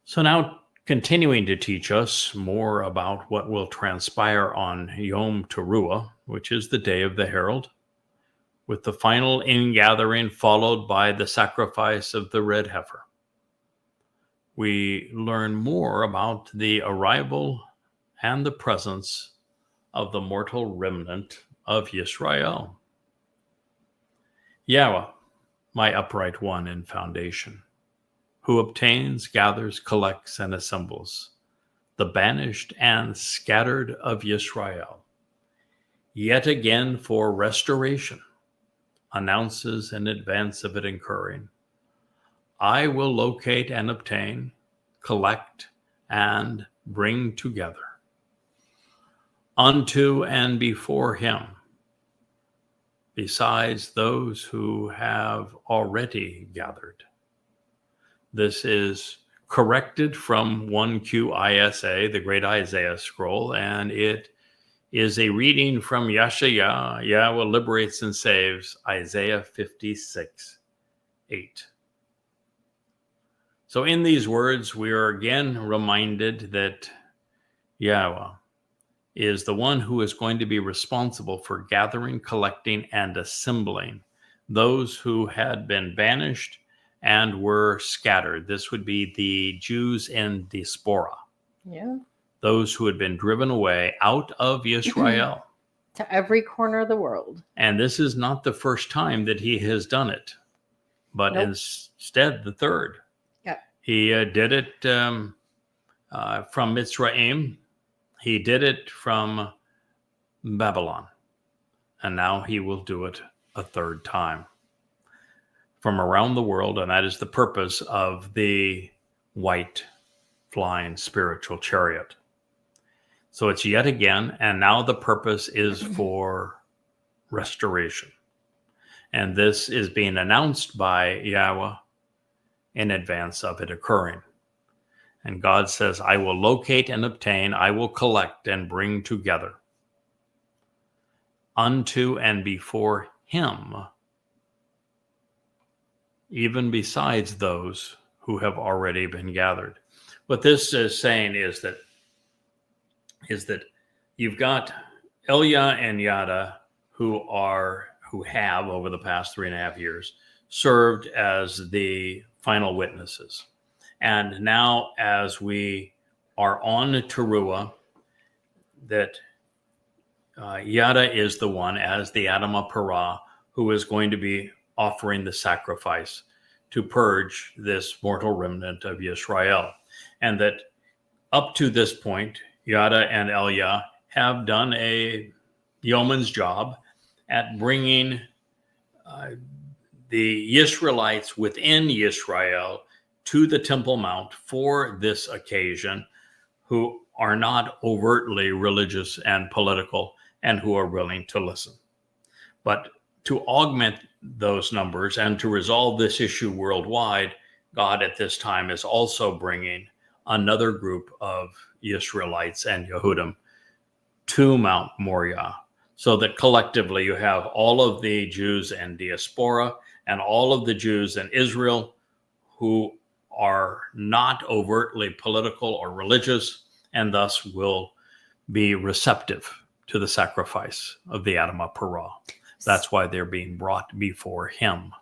So now, continuing to teach us more about what will transpire on Yom Teruah, which is the day of the herald, with the final ingathering followed by the sacrifice of the red heifer. We learn more about the arrival and the presence of the mortal remnant of Yisrael. Yahweh, my upright one in foundation, who obtains, gathers, collects, and assembles the banished and scattered of Yisrael, yet again for restoration, announces in advance of it occurring, I will locate and obtain, collect, and bring together unto and before him, besides those who have already gathered. This is corrected from 1Q ISA, the Great Isaiah Scroll, and it is a reading from Yeshayah, Yahweh liberates and saves, Isaiah 56:8. So in these words, we are again reminded that Yahweh is the one who is going to be responsible for gathering, collecting, and assembling those who had been banished and were scattered. This would be the Jews in diaspora. Yeah. Those who had been driven away out of Israel. To every corner of the world. And this is not the first time that he has done it, but instead the third. Yeah. He did it from Mitzrayim. He did it from Babylon. And now he will do it a third time from around the world. And that is the purpose of the white flying spiritual chariot. So it's yet again, and now the purpose is for restoration. And this is being announced by Yahweh in advance of it occurring. And God says, I will locate and obtain, I will collect and bring together unto and before him, even besides those who have already been gathered. What this is saying is that you've got Elia and Yada who have over the past 3.5 years served as the final witnesses. And now as we are on Teruah, that Yada is the one as the Adamah Parah who is going to be offering the sacrifice to purge this mortal remnant of Yisrael. And that up to this point, Yada and Elia have done a yeoman's job at bringing the Israelites within Yisrael to the Temple Mount for this occasion, who are not overtly religious and political and who are willing to listen. But to augment those numbers and to resolve this issue worldwide, God at this time is also bringing another group of Israelites and Yehudim to Mount Moriah, so that collectively you have all of the Jews in diaspora and all of the Jews in Israel who are not overtly political or religious, and thus will be receptive to the sacrifice of the Adamah Parah. That's why they're being brought before him.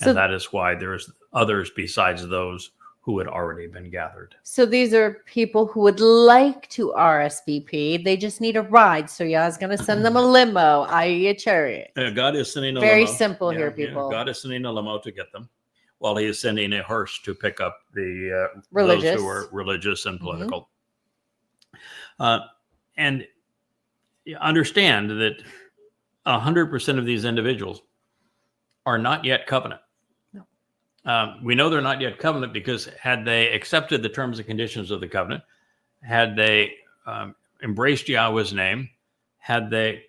And that is why there's others besides those who had already been gathered. So these are people who would like to RSVP. They just need a ride. So Yah's going to send them a limo, i.e. a chariot. God is sending a Very limo. simple here, people. God is sending a limo to get them, while he is sending a hearse to pick up the religious. Those who are religious and political. And understand that 100% of these individuals are not yet covenant. We know they're not yet covenant because had they accepted the terms and conditions of the covenant, had they embraced Yahweh's name, had they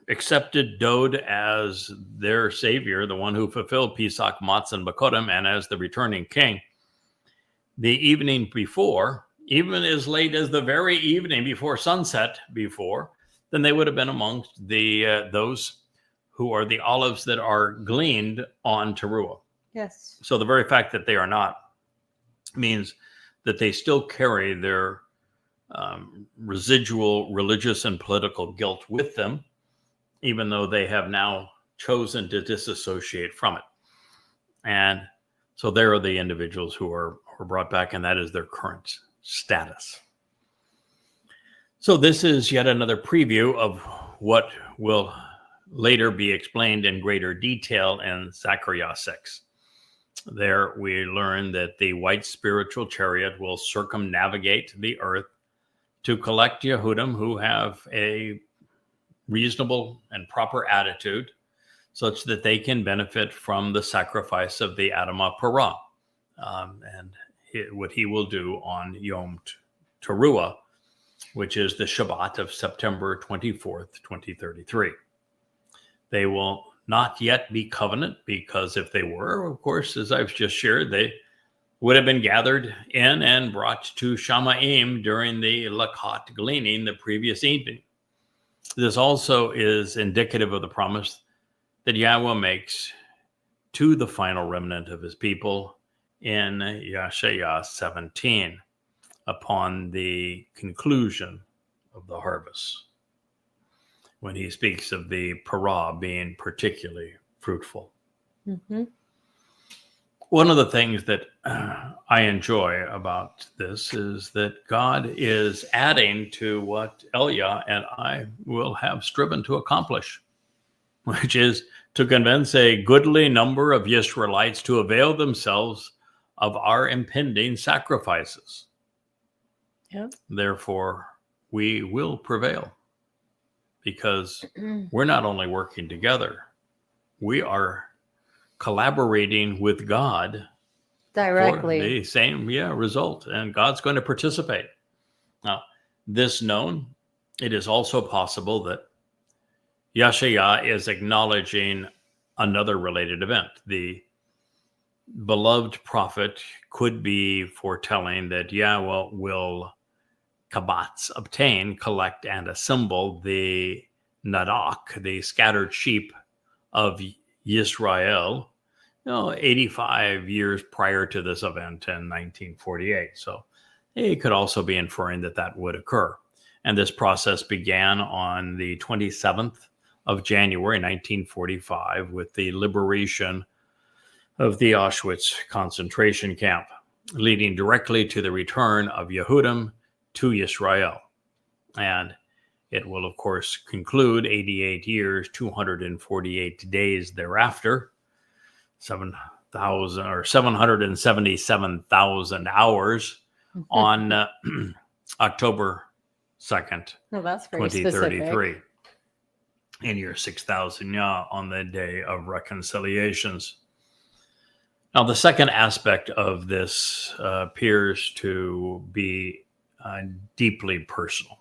accepted Dod as their savior, the one who fulfilled Pesach, Matzah, and Bakodim, and as the returning king, the evening before, even as late as the very evening before sunset before, then they would have been amongst the those who are the olives that are gleaned on Towrah. Yes. So the very fact that they are not means that they still carry their residual religious and political guilt with them, even though they have now chosen to disassociate from it. And so there are the individuals who are brought back, and that is their current status. So this is yet another preview of what will later be explained in greater detail in Zechariah 6. There we learn that the white spiritual chariot will circumnavigate the earth to collect Yehudim who have a reasonable and proper attitude such that they can benefit from the sacrifice of the Adamah Parah, and what he will do on Yom Teruah, which is the Shabat of September 24th, 2033. They will not yet be covenant, because if they were, of course, as I've just shared, they would have been gathered in and brought to Shamaim during the Lakat gleaning the previous evening. This also is indicative of the promise that Yahweh makes to the final remnant of his people in Yeshaya 17 upon the conclusion of the harvest, when he speaks of the parah being particularly fruitful. Mm-hmm. One of the things that I enjoy about this is that God is adding to what Elia and I will have striven to accomplish, which is to convince a goodly number of Israelites to avail themselves of our impending sacrifices. Yep. Therefore, we will prevail, because we're not only working together, we are collaborating with God Directly. for the same result, and God's going to participate. Now, this known, it is also possible that Yeshaya is acknowledging another related event. The beloved prophet could be foretelling that Yahweh will obtain, collect, and assemble the Nadak, the scattered sheep of Yisrael, 85 years prior to this event in 1948. So he could also be inferring that that would occur. And this process began on the 27th of January 1945 with the liberation of the Auschwitz concentration camp, leading directly to the return of Yehudim to Israel. And it will, of course, conclude 88 years, 248 days thereafter, 777,000 hours on October 2nd, that's very 2033. specific. In year 6,000 on the day of reconciliations. Now, the second aspect of this appears to be deeply personal,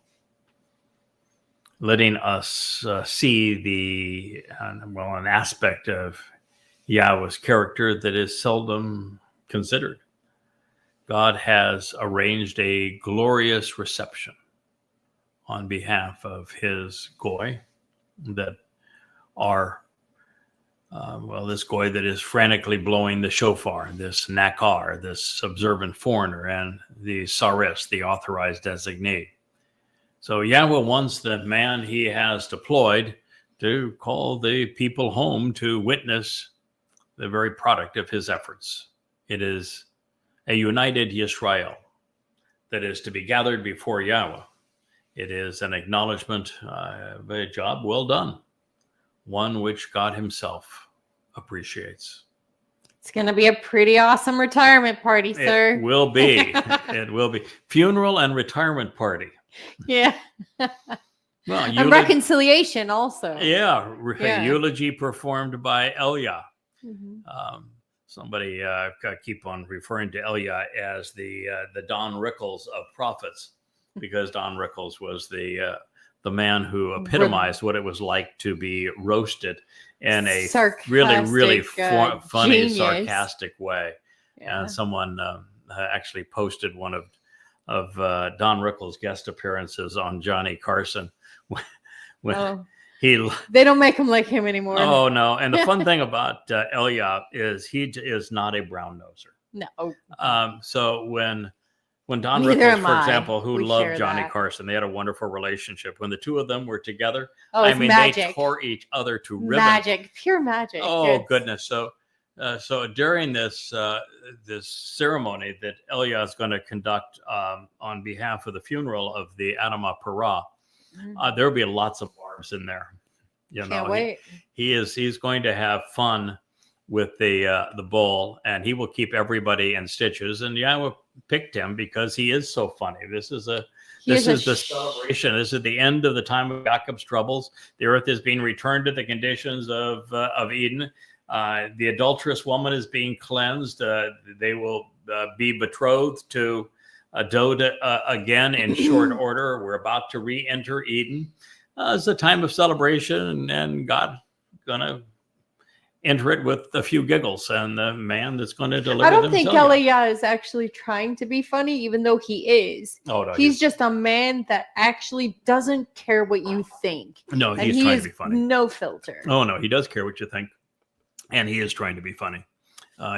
letting us see an aspect of Yahweh's character that is seldom considered. God has arranged a glorious reception on behalf of his goy that are this goy that is frantically blowing the shofar, this nakar, this observant foreigner, and the saris, the authorized designee. So Yahweh wants the man he has deployed to call the people home to witness the very product of his efforts. It is a united Yisrael that is to be gathered before Yahweh. It is an acknowledgement of a job well done, one which God himself appreciates. It's going to be a pretty awesome retirement party, sir. It will be. It will be. Funeral and retirement party. Yeah. Well, and reconciliation also. Yeah. Eulogy performed by Elia. Mm-hmm. Somebody keep on referring to Elia as the Don Rickles of prophets, because Don Rickles was the the man who epitomized what it was like to be roasted in a Sarcastic, really funny, genius. sarcastic way. Yeah. And someone actually posted one of Don Rickles' guest appearances on Johnny Carson when they don't make him like him anymore. Oh no! And the fun thing about Elia is he is not a brown noser. No. So when Don Neither Rickles, am for I. example, who We loved share Johnny that. Carson, they had a wonderful relationship. When the two of them were together, Oh, it's they magic. tore each other to ribbons. Magic, pure magic. Oh goodness! So during this this ceremony that Elia is going to conduct on behalf of the funeral of the Adamah Parah, there will be lots of barbs in there. Can't wait. He's going to have fun with the bull, and he will keep everybody in stitches. And Yahowah picked him because he is so funny. This is the celebration. This is the end of the time of Jacob's troubles. The earth is being returned to the conditions of Eden. The adulterous woman is being cleansed. They will be betrothed to Dode again in short order. We're about to re-enter Eden. It's a time of celebration, and God gonna enter it with a few giggles, and the man that's going to deliver. I don't think Elia is actually trying to be funny, even though he is. Oh no, he's just a man that actually doesn't care what you think. No, he's trying to be funny. No filter. Oh no, he does care what you think, and he is trying to be funny.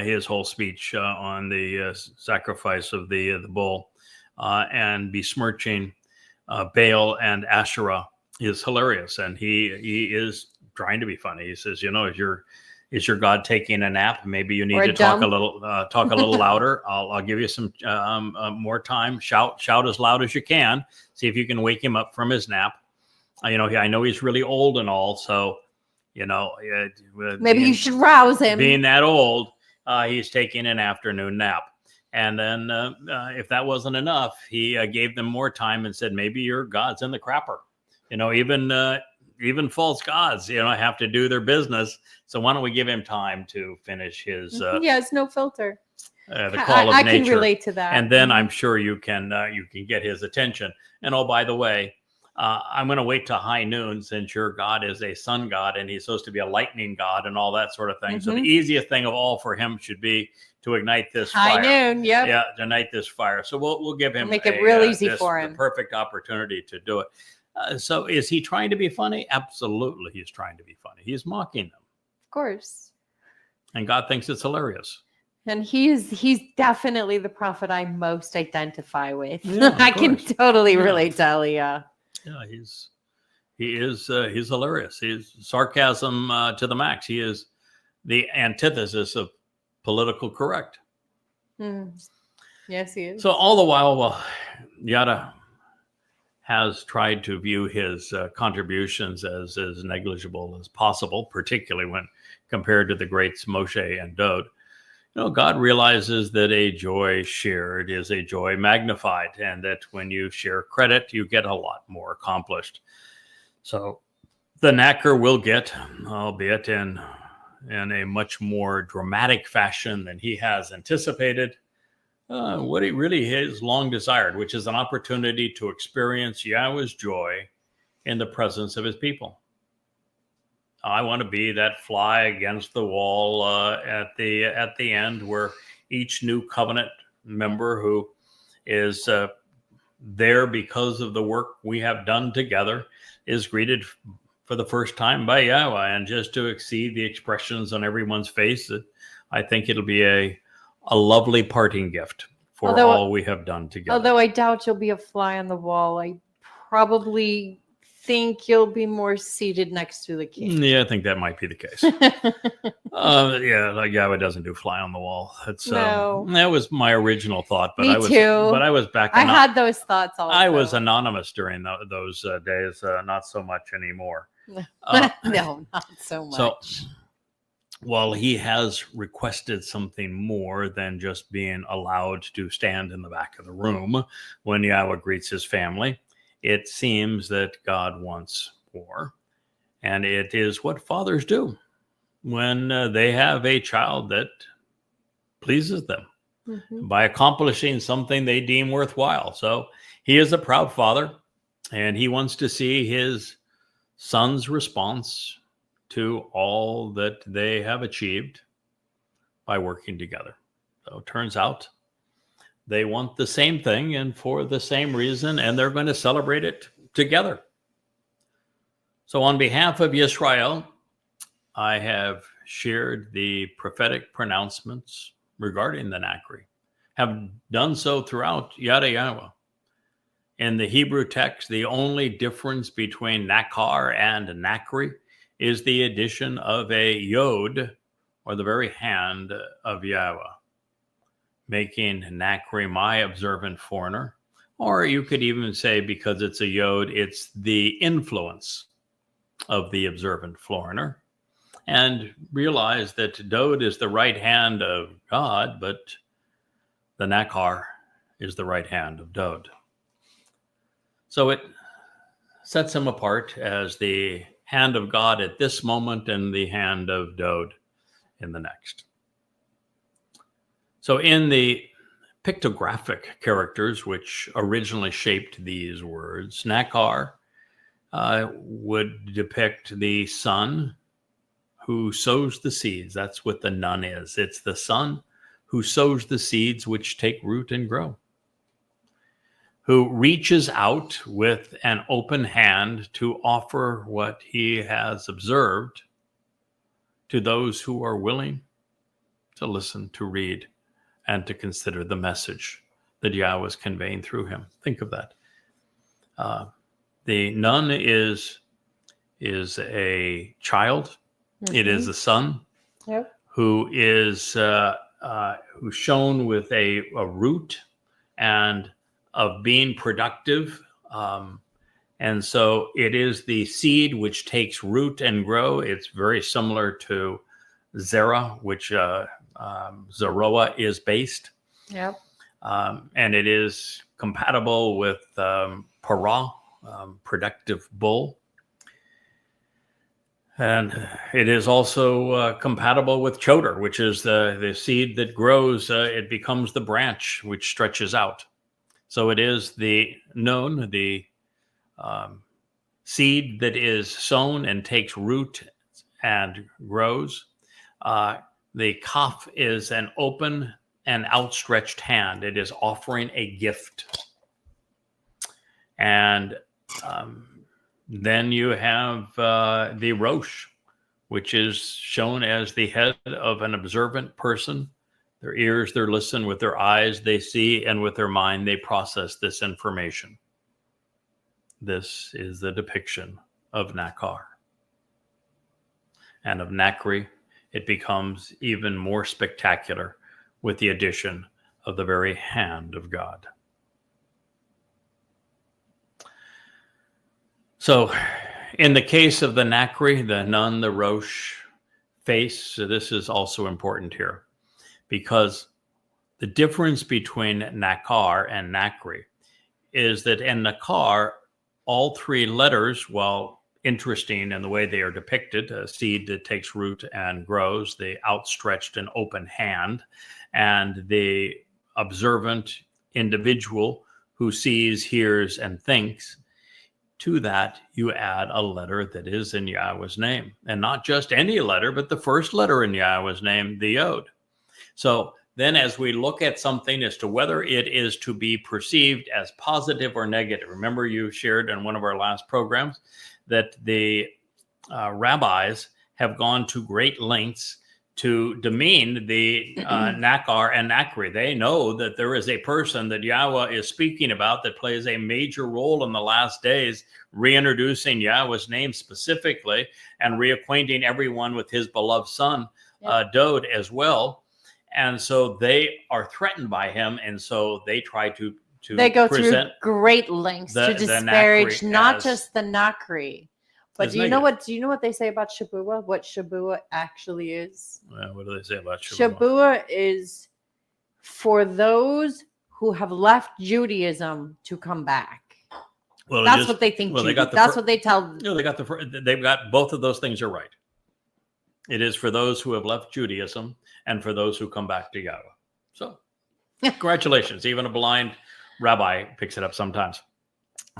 His whole speech on the sacrifice of the bull and besmirching Baal and Asherah is hilarious, and he is trying to be funny. He says, is your God taking a nap? Maybe you need to talk a little louder. I'll give you some more time. Shout as loud as you can. See if you can wake him up from his nap. I know he's really old and all, so maybe you should rouse him. Being that old, he's taking an afternoon nap. And then if that wasn't enough, he gave them more time and said, maybe your God's in the crapper. Even false gods, have to do their business. So why don't we give him time to finish his? It's no filter. The call of nature. I can relate to that. And then I'm sure you can get his attention. And oh, by the way, I'm going to wait till high noon, since your God is a sun god and he's supposed to be a lightning god and all that sort of thing. So the easiest thing of all for him should be to ignite this fire. High noon, yep. Yeah, to ignite this fire. So we'll give him make it real easy for him. The perfect opportunity to do it. So is he trying to be funny? Absolutely, he's trying to be funny. He's mocking them. Of course. And God thinks it's hilarious. And he's definitely the prophet I most identify with. Yeah, I can totally relate to Elia. Yeah, he's hilarious. He's sarcasm to the max. He is the antithesis of political correct. Yes, he is. So all the while, Yada has tried to view his contributions as negligible as possible, particularly when compared to the greats Moshe and Dode. God realizes that a joy shared is a joy magnified, and that when you share credit, you get a lot more accomplished. So the knacker will get, albeit in a much more dramatic fashion than he has anticipated, what he really has long desired, which is an opportunity to experience Yahweh's joy in the presence of his people. I want to be that fly against the wall at the end, where each new covenant member who is there because of the work we have done together is greeted for the first time by Yahowah, and just to exceed the expressions on everyone's face, I think it'll be a lovely parting gift for all we have done together. Although I doubt you'll be a fly on the wall, I probably think you'll be more seated next to the king. Yeah, I think that might be the case. Yahowah doesn't do fly on the wall. No. That was my original thought, but Me too. But I was back. I had those thoughts also. I was anonymous during those days, not so much anymore. No, not so much. So, while he has requested something more than just being allowed to stand in the back of the room when Yahowah greets his family, it seems that God wants more. And it is what fathers do when they have a child that pleases them by accomplishing something they deem worthwhile. So he is a proud father. And he wants to see his son's response to all that they have achieved by working together. So it turns out they want the same thing and for the same reason, and they're going to celebrate it together. So on behalf of Yisrael, I have shared the prophetic pronouncements regarding the Nachri, have done so throughout Yada Yahowah. In the Hebrew text, the only difference between Nakar and Nachri is the addition of a Yod, or the very hand of Yahowah, making Nachri my observant foreigner. Or you could even say, because it's a Yod, it's the influence of the observant foreigner. And realize that Dod is the right hand of God, but the Nakar is the right hand of Dod. So it sets him apart as the hand of God at this moment and the hand of Dod in the next. So in the pictographic characters which originally shaped these words, Nakar would depict the son who sows the seeds. That's what the nun is. It's the son who sows the seeds which take root and grow, who reaches out with an open hand to offer what he has observed to those who are willing to listen, to read, and to consider the message that Yahweh is conveying through him. Think of that. The nun is a child. Mm-hmm. It is a son. Yep. Who is who's shown with a root and of being productive. And so it is the seed which takes root and grow. It's very similar to Zerah, which Zeroah is based. Yep. And it is compatible with Parah, productive bull. And it is also compatible with Choter, which is the seed that grows. It becomes the branch which stretches out. So it is the known, the seed that is sown and takes root and grows. The kaf is an open and outstretched hand. It is offering a gift. And then you have the Rosh, which is shown as the head of an observant person. Their ears, they listen. With their eyes, they see. And with their mind, they process this information. This is the depiction of Nakar. And of Nachri, it becomes even more spectacular with the addition of the very hand of God. So in the case of the Nachri, the nun, the Rosh face, so this is also important here, because the difference between Nakar and Nachri is that in Nakar, all three letters, while interesting in the way they are depicted, a seed that takes root and grows, the outstretched and open hand, and the observant individual who sees, hears, and thinks, to that you add a letter that is in Yahweh's name. And not just any letter, but the first letter in Yahweh's name, the Yod. So then as we look at something as to whether it is to be perceived as positive or negative, remember you shared in one of our last programs that the rabbis have gone to great lengths to demean the Nakar and Nachri. They know that there is a person that Yahweh is speaking about that plays a major role in the last days, reintroducing Yahweh's name specifically and reacquainting everyone with his beloved son, Dod, as well. And so they are threatened by him, and so they try to they go through great lengths to disparage not just the Nachri. But do you know what they say about Shabuah? What Shabuah actually is? What do they say about Shabuah? Shabuah is for those who have left Judaism to come back. Well, that's what they think. Well, that's what they tell. No, they've got both of those things are right. It is for those who have left Judaism and for those who come back to Yahweh. So, congratulations. Even a blind rabbi picks it up sometimes.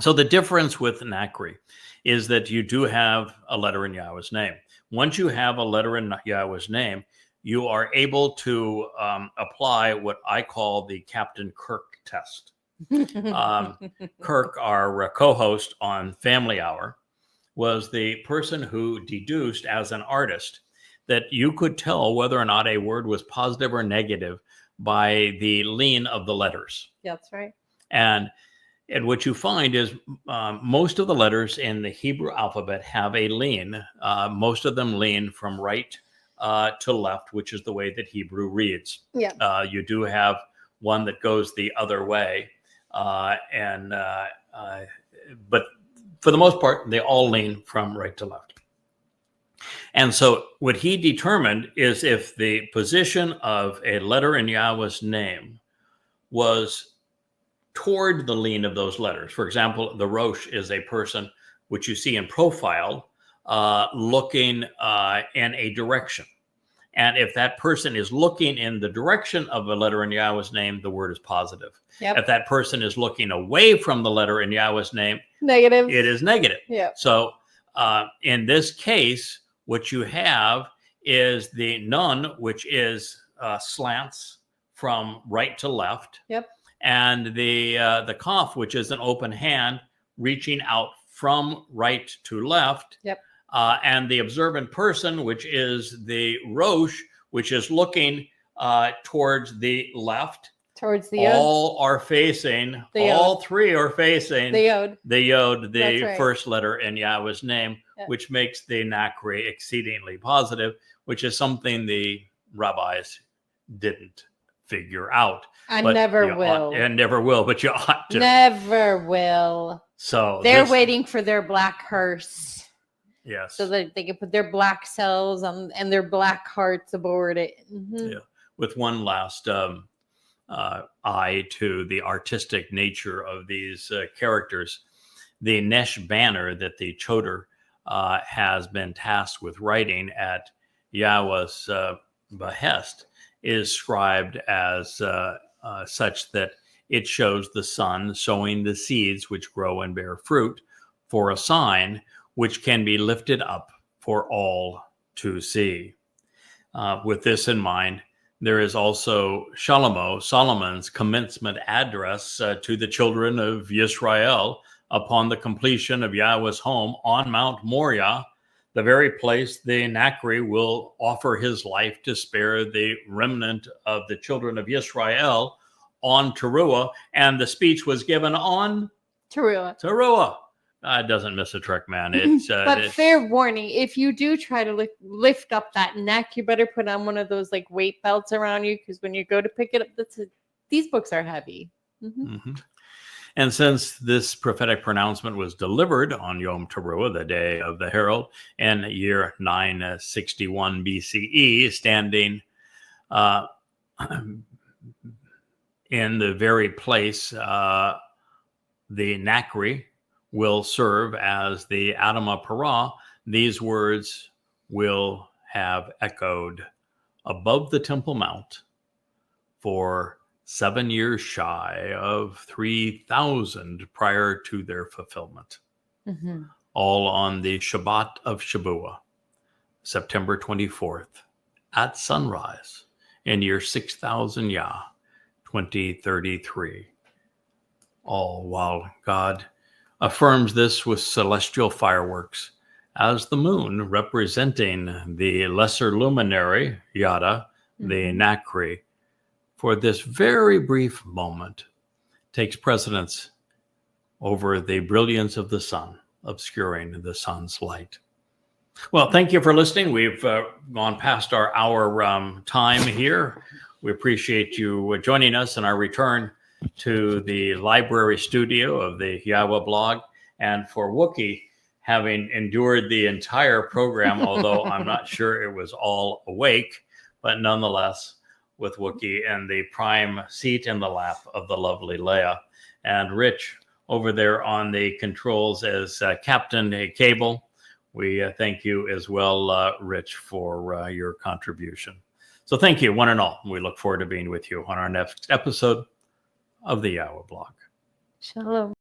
So the difference with Nakri is that you do have a letter in Yahweh's name. Once you have a letter in Yahweh's name, you are able to apply what I call the Captain Kirk test. Kirk, our co-host on Family Hour, was the person who deduced as an artist that you could tell whether or not a word was positive or negative by the lean of the letters. That's right. And what you find is most of the letters in the Hebrew alphabet have a lean. Most of them lean from right to left, which is the way that Hebrew reads. Yeah. You do have one that goes the other way. But for the most part, they all lean from right to left. And so what he determined is if the position of a letter in Yahweh's name was toward the lean of those letters. For example, the Rosh is a person which you see in profile looking in a direction. And if that person is looking in the direction of a letter in Yahweh's name, the word is positive. Yep. If that person is looking away from the letter in Yahweh's name, Negative. it is negative. Yeah. So in this case, what you have is the nun, which is slants from right to left. Yep. And the kaf, which is an open hand reaching out from right to left. Yep. And the observant person, which is the rosh, which is looking towards the left. Towards the yod. All three are facing the yod. The yod, the right. first letter in Yahweh's name, which makes the Nakri exceedingly positive, which is something the rabbis didn't figure out. And never will. And never will, but you ought to. Never will. So they're waiting for their black hearse. Yes. So that they can put their black cells on and their black hearts aboard it. Mm-hmm. Yeah. With one last eye to the artistic nature of these characters, the Nesh banner that the Choter has been tasked with writing at Yahweh's behest is scribed as such that it shows the sun sowing the seeds which grow and bear fruit for a sign which can be lifted up for all to see. With this in mind, there is also Solomon's commencement address to the children of Israel upon the completion of Yahweh's home on Mount Moriah, the very place the Nakri will offer his life to spare the remnant of the children of Israel on Towrah. And the speech was given on Towrah. It doesn't miss a trick, man. But fair warning, if you do try to lift up that neck, you better put on one of those like weight belts around you, because when you go to pick it up, these books are heavy. Mm-hmm. Mm-hmm. And since this prophetic pronouncement was delivered on Yom Teruah, the day of the herald, in year 961 BCE, standing in the very place the Nakri will serve as the Adamah Parah, these words will have echoed above the Temple Mount for 7 years shy of 3,000 prior to their fulfillment. Mm-hmm. All on the Shabat of Shabuah, September 24th, at sunrise in year 6,000 Yah, 2033. All while God affirms this with celestial fireworks, as the moon, representing the lesser luminary, Yada, the Nakri, for this very brief moment, takes precedence over the brilliance of the sun, obscuring the sun's light. Well, thank you for listening. We've gone past our hour time here. We appreciate you joining us in our return to the library studio of the YAHOWAH blog, and for Wookie, having endured the entire program, although I'm not sure it was all awake, but nonetheless, with Wookie in the prime seat in the lap of the lovely Leah, and Rich over there on the controls as Captain Cable. We thank you as well, Rich, for your contribution. So thank you, one and all. We look forward to being with you on our next episode of the YAHOWAH blog. Shalom.